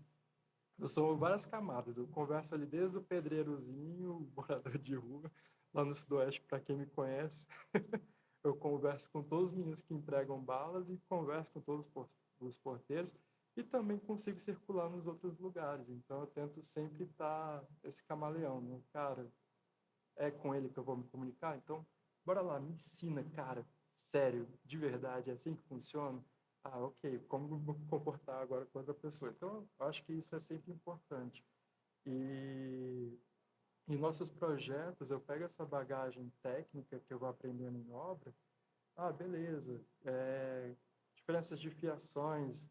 eu sou várias camadas, eu converso ali desde o pedreirozinho, o morador de rua, lá no Sudoeste, para quem me conhece, eu converso com todos os meninos que entregam balas e converso com todos os porteiros e também consigo circular nos outros lugares. Então, eu tento sempre estar esse camaleão, né? Cara, é com ele que eu vou me comunicar? Então, bora lá, me ensina, cara, sério, de verdade, é assim que funciona? Ok, como me comportar agora com outra pessoa? Então, eu acho que isso é sempre importante. E em nossos projetos, eu pego essa bagagem técnica que eu vou aprendendo em obra, beleza, diferenças de fiações,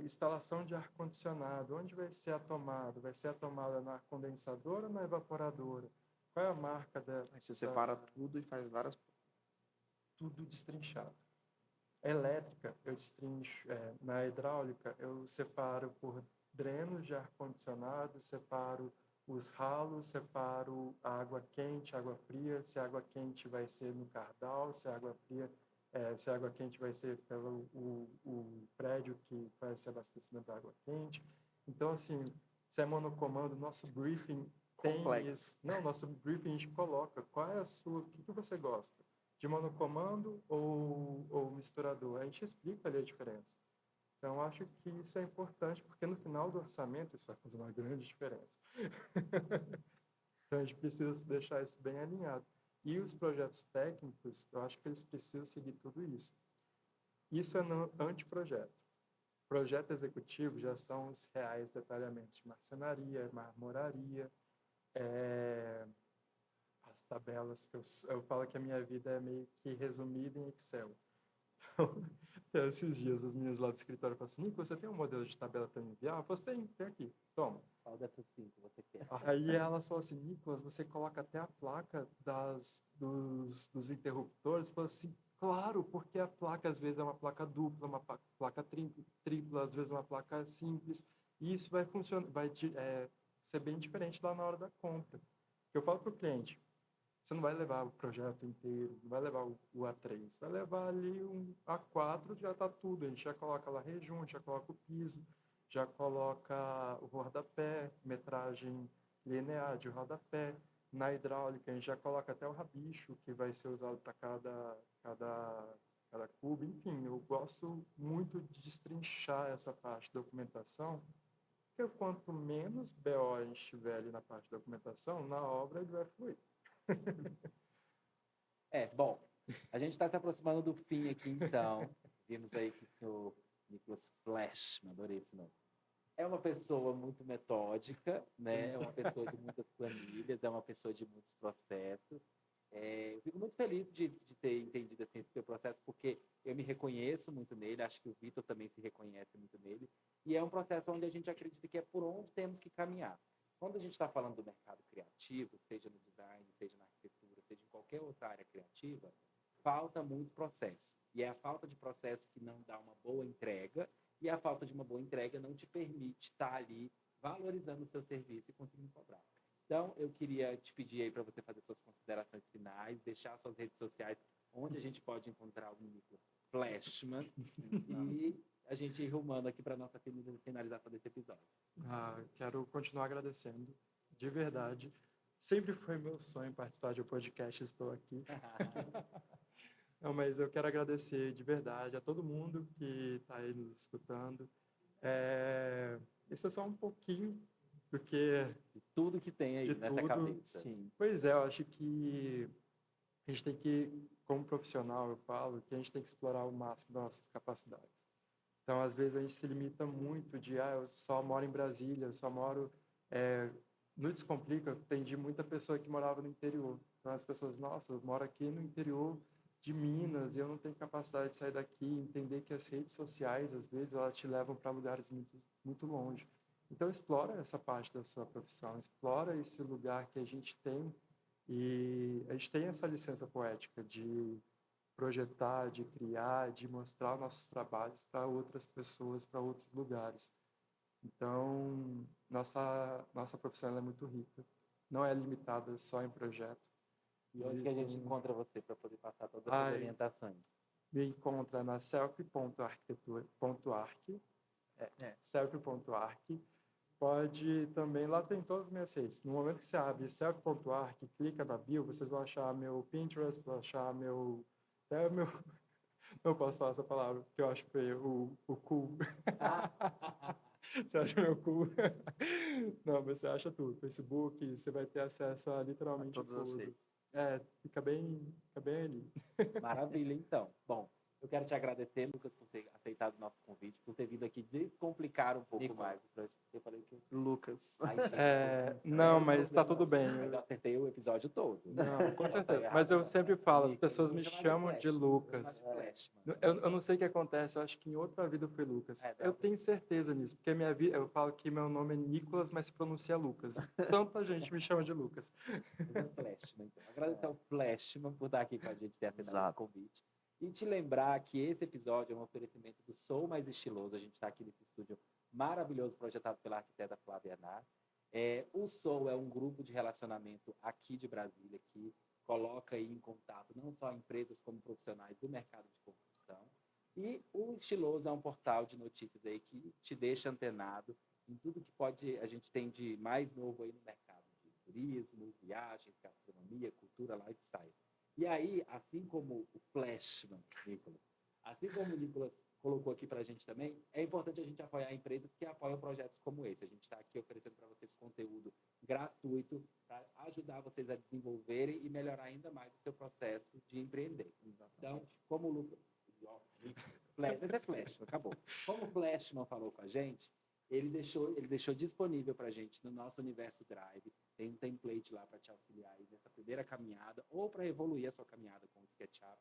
instalação de ar-condicionado, onde vai ser a tomada? Vai ser a tomada na condensadora ou na evaporadora? Qual é a marca da... Aí você separa tudo e faz várias... Tudo destrinchado. Elétrica, eu destrincho, na hidráulica, eu separo por drenos de ar-condicionado, separo os ralos, separo a água quente, água fria, se a água quente vai ser no cardal, se a água fria, se a água quente vai ser pelo o prédio que faz esse abastecimento da água quente. Então, assim, se é monocomando, nosso briefing tem Complexo. isso. Não, nosso briefing a gente coloca qual é a sua, o que que você gosta? De monocomando ou misturador? A gente explica ali a diferença. Então, eu acho que isso é importante, porque no final do orçamento isso vai fazer uma grande diferença. Então, a gente precisa deixar isso bem alinhado. E os projetos técnicos, eu acho que eles precisam seguir tudo isso. Isso é no anteprojeto. Projeto executivo já são os reais detalhamentos de marcenaria, marmoraria, as tabelas que eu falo que a minha vida é meio que resumida em Excel. Então, até esses dias as meninas lá do escritório falam assim, Nico, você tem um modelo de tabela para me enviar? Eu falo, tem aqui, toma. Qual dessas 5 você quer? Aí elas falam assim, Nicolas, você coloca até a placa dos interruptores? Eu falo assim, claro, porque a placa às vezes é uma placa dupla, uma placa tripla, às vezes uma placa simples. E isso vai funcionar, ser bem diferente lá na hora da compra. Eu falo para o cliente, você não vai levar o projeto inteiro, não vai levar o A3, vai levar ali um A4, já está tudo. A gente já coloca lá rejunte, já coloca o piso, já coloca o rodapé, metragem linear de rodapé. Na hidráulica, a gente já coloca até o rabicho, que vai ser usado para cada cubo. Enfim, eu gosto muito de destrinchar essa parte de documentação, porque quanto menos BO a gente tiver ali na parte de documentação, na obra ele vai fluir. Bom, a gente está se aproximando do fim aqui, então. Vimos aí que o senhor Nicolas Flashman, adorei esse nome, é uma pessoa muito metódica, né? É uma pessoa de muitas planilhas, é uma pessoa de muitos processos. Eu fico muito feliz de ter entendido assim, esse teu processo, porque eu me reconheço muito nele, acho que o Vitor também se reconhece muito nele, e é um processo onde a gente acredita que é por onde temos que caminhar. Quando a gente está falando do mercado criativo, seja no design, seja na arquitetura, seja em qualquer outra área criativa, falta muito processo. E é a falta de processo que não dá uma boa entrega, e a falta de uma boa entrega não te permite estar ali valorizando o seu serviço e conseguindo cobrar. Então, eu queria te pedir aí para você fazer suas considerações finais, deixar suas redes sociais onde a gente pode encontrar o Nicolas Flashman e a gente ir rumando aqui para a nossa finalização desse episódio. Quero continuar agradecendo, de verdade. Sempre foi meu sonho participar de um podcast, estou aqui. Não, mas eu quero agradecer de verdade a todo mundo que está aí nos escutando. Isso é só um pouquinho do que... De tudo que tem aí nessa cabeça. Sim. Pois é, eu acho que a gente tem que, como profissional, eu falo, que a gente tem que explorar o máximo das nossas capacidades. Então, às vezes, a gente se limita muito de, eu só moro em Brasília, eu só moro... No Descomplica, eu atendi muita pessoa que morava no interior. Então, as pessoas, nossa, eu moro aqui no interior de Minas e eu não tenho capacidade de sair daqui, entender que as redes sociais, às vezes, elas te levam para lugares muito, muito longe. Então, explora essa parte da sua profissão, explora esse lugar que a gente tem, e a gente tem essa licença poética de projetar, de criar, de mostrar nossos trabalhos para outras pessoas, para outros lugares. Então, nossa profissão é muito rica, não é limitada só em projeto. E onde que a gente encontra você para poder passar todas as orientações? Me encontra na selfie.arquitetura.arc, selfie.arc. Pode também, lá tem todas as minhas redes. No momento que você abre selfie.arc, clica na bio, vocês vão achar meu Pinterest, vão achar até meu... Não posso falar essa palavra, porque eu acho feio, o cool. Você acha meu cool? Não, mas você acha tudo. Facebook, você vai ter acesso a literalmente tudo. Fica bem ali. Maravilha, então. Bom, eu quero te agradecer, Lucas, por ter aceitado o nosso convite, por ter vindo aqui descomplicar um pouco mais. Eu falei que... Lucas. Não, mas está tudo bem. Mas eu acertei o episódio todo. Não, com certeza. Mas eu sempre falo, as pessoas me chamam de Lucas. Eu não sei o que acontece, eu acho que em outra vida eu fui Lucas. Eu tenho certeza nisso, porque minha vida, eu falo que meu nome é Nicolas, mas se pronuncia Lucas. Tanta gente me chama de Lucas. Flashman, então. Agradecer ao Flashman por estar aqui com a gente, ter aceitado o convite. E te lembrar que esse episódio é um oferecimento do Sou Mais Estiloso. A gente está aqui nesse estúdio maravilhoso, projetado pela arquiteta Flávia Nar. O Sou é um grupo de relacionamento aqui de Brasília, que coloca aí em contato não só empresas como profissionais do mercado de construção. E o Estiloso é um portal de notícias aí que te deixa antenado em tudo que a gente tem de mais novo aí no mercado de turismo, viagens, gastronomia, cultura, lifestyle. E aí, assim como o Flashman, Nicolas, assim como o Nicolas colocou aqui para a gente também, é importante a gente apoiar empresas que apoiam projetos como esse. A gente está aqui oferecendo para vocês conteúdo gratuito para ajudar vocês a desenvolverem e melhorar ainda mais o seu processo de empreender. Então, como o Lucas... Mas é Flashman, acabou. Como o Flashman falou com a gente, ele deixou disponível para a gente no nosso Universo Drive. Tem um template lá para te auxiliar aí nessa primeira caminhada ou para evoluir a sua caminhada com o SketchUp.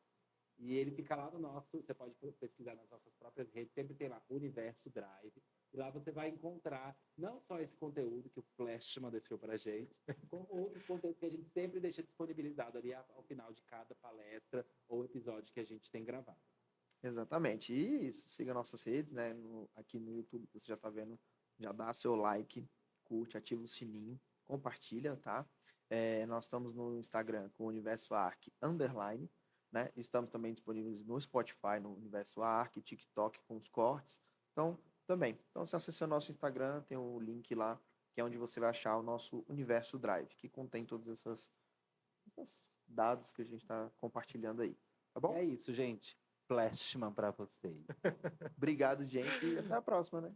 E ele fica lá no nosso, você pode pesquisar nas nossas próprias redes, sempre tem lá Universo Drive. E lá você vai encontrar não só esse conteúdo que o Flashman deixou para a gente, como outros conteúdos que a gente sempre deixa disponibilizado ali ao final de cada palestra ou episódio que a gente tem gravado. Exatamente. E isso, siga nossas redes, né? Aqui no YouTube, você já está vendo, já dá seu like, curte, ativa o sininho, compartilha, tá? Nós estamos no Instagram com o Universo Arc _, né? Estamos também disponíveis no Spotify, no Universo Arc, TikTok com os cortes. Então, também. Então, se acessar o nosso Instagram, tem o link lá, que é onde você vai achar o nosso Universo Drive, que contém todos esses dados que a gente está compartilhando aí. Tá bom? É isso, gente. Flashman para vocês. Obrigado, gente, e até a próxima, né?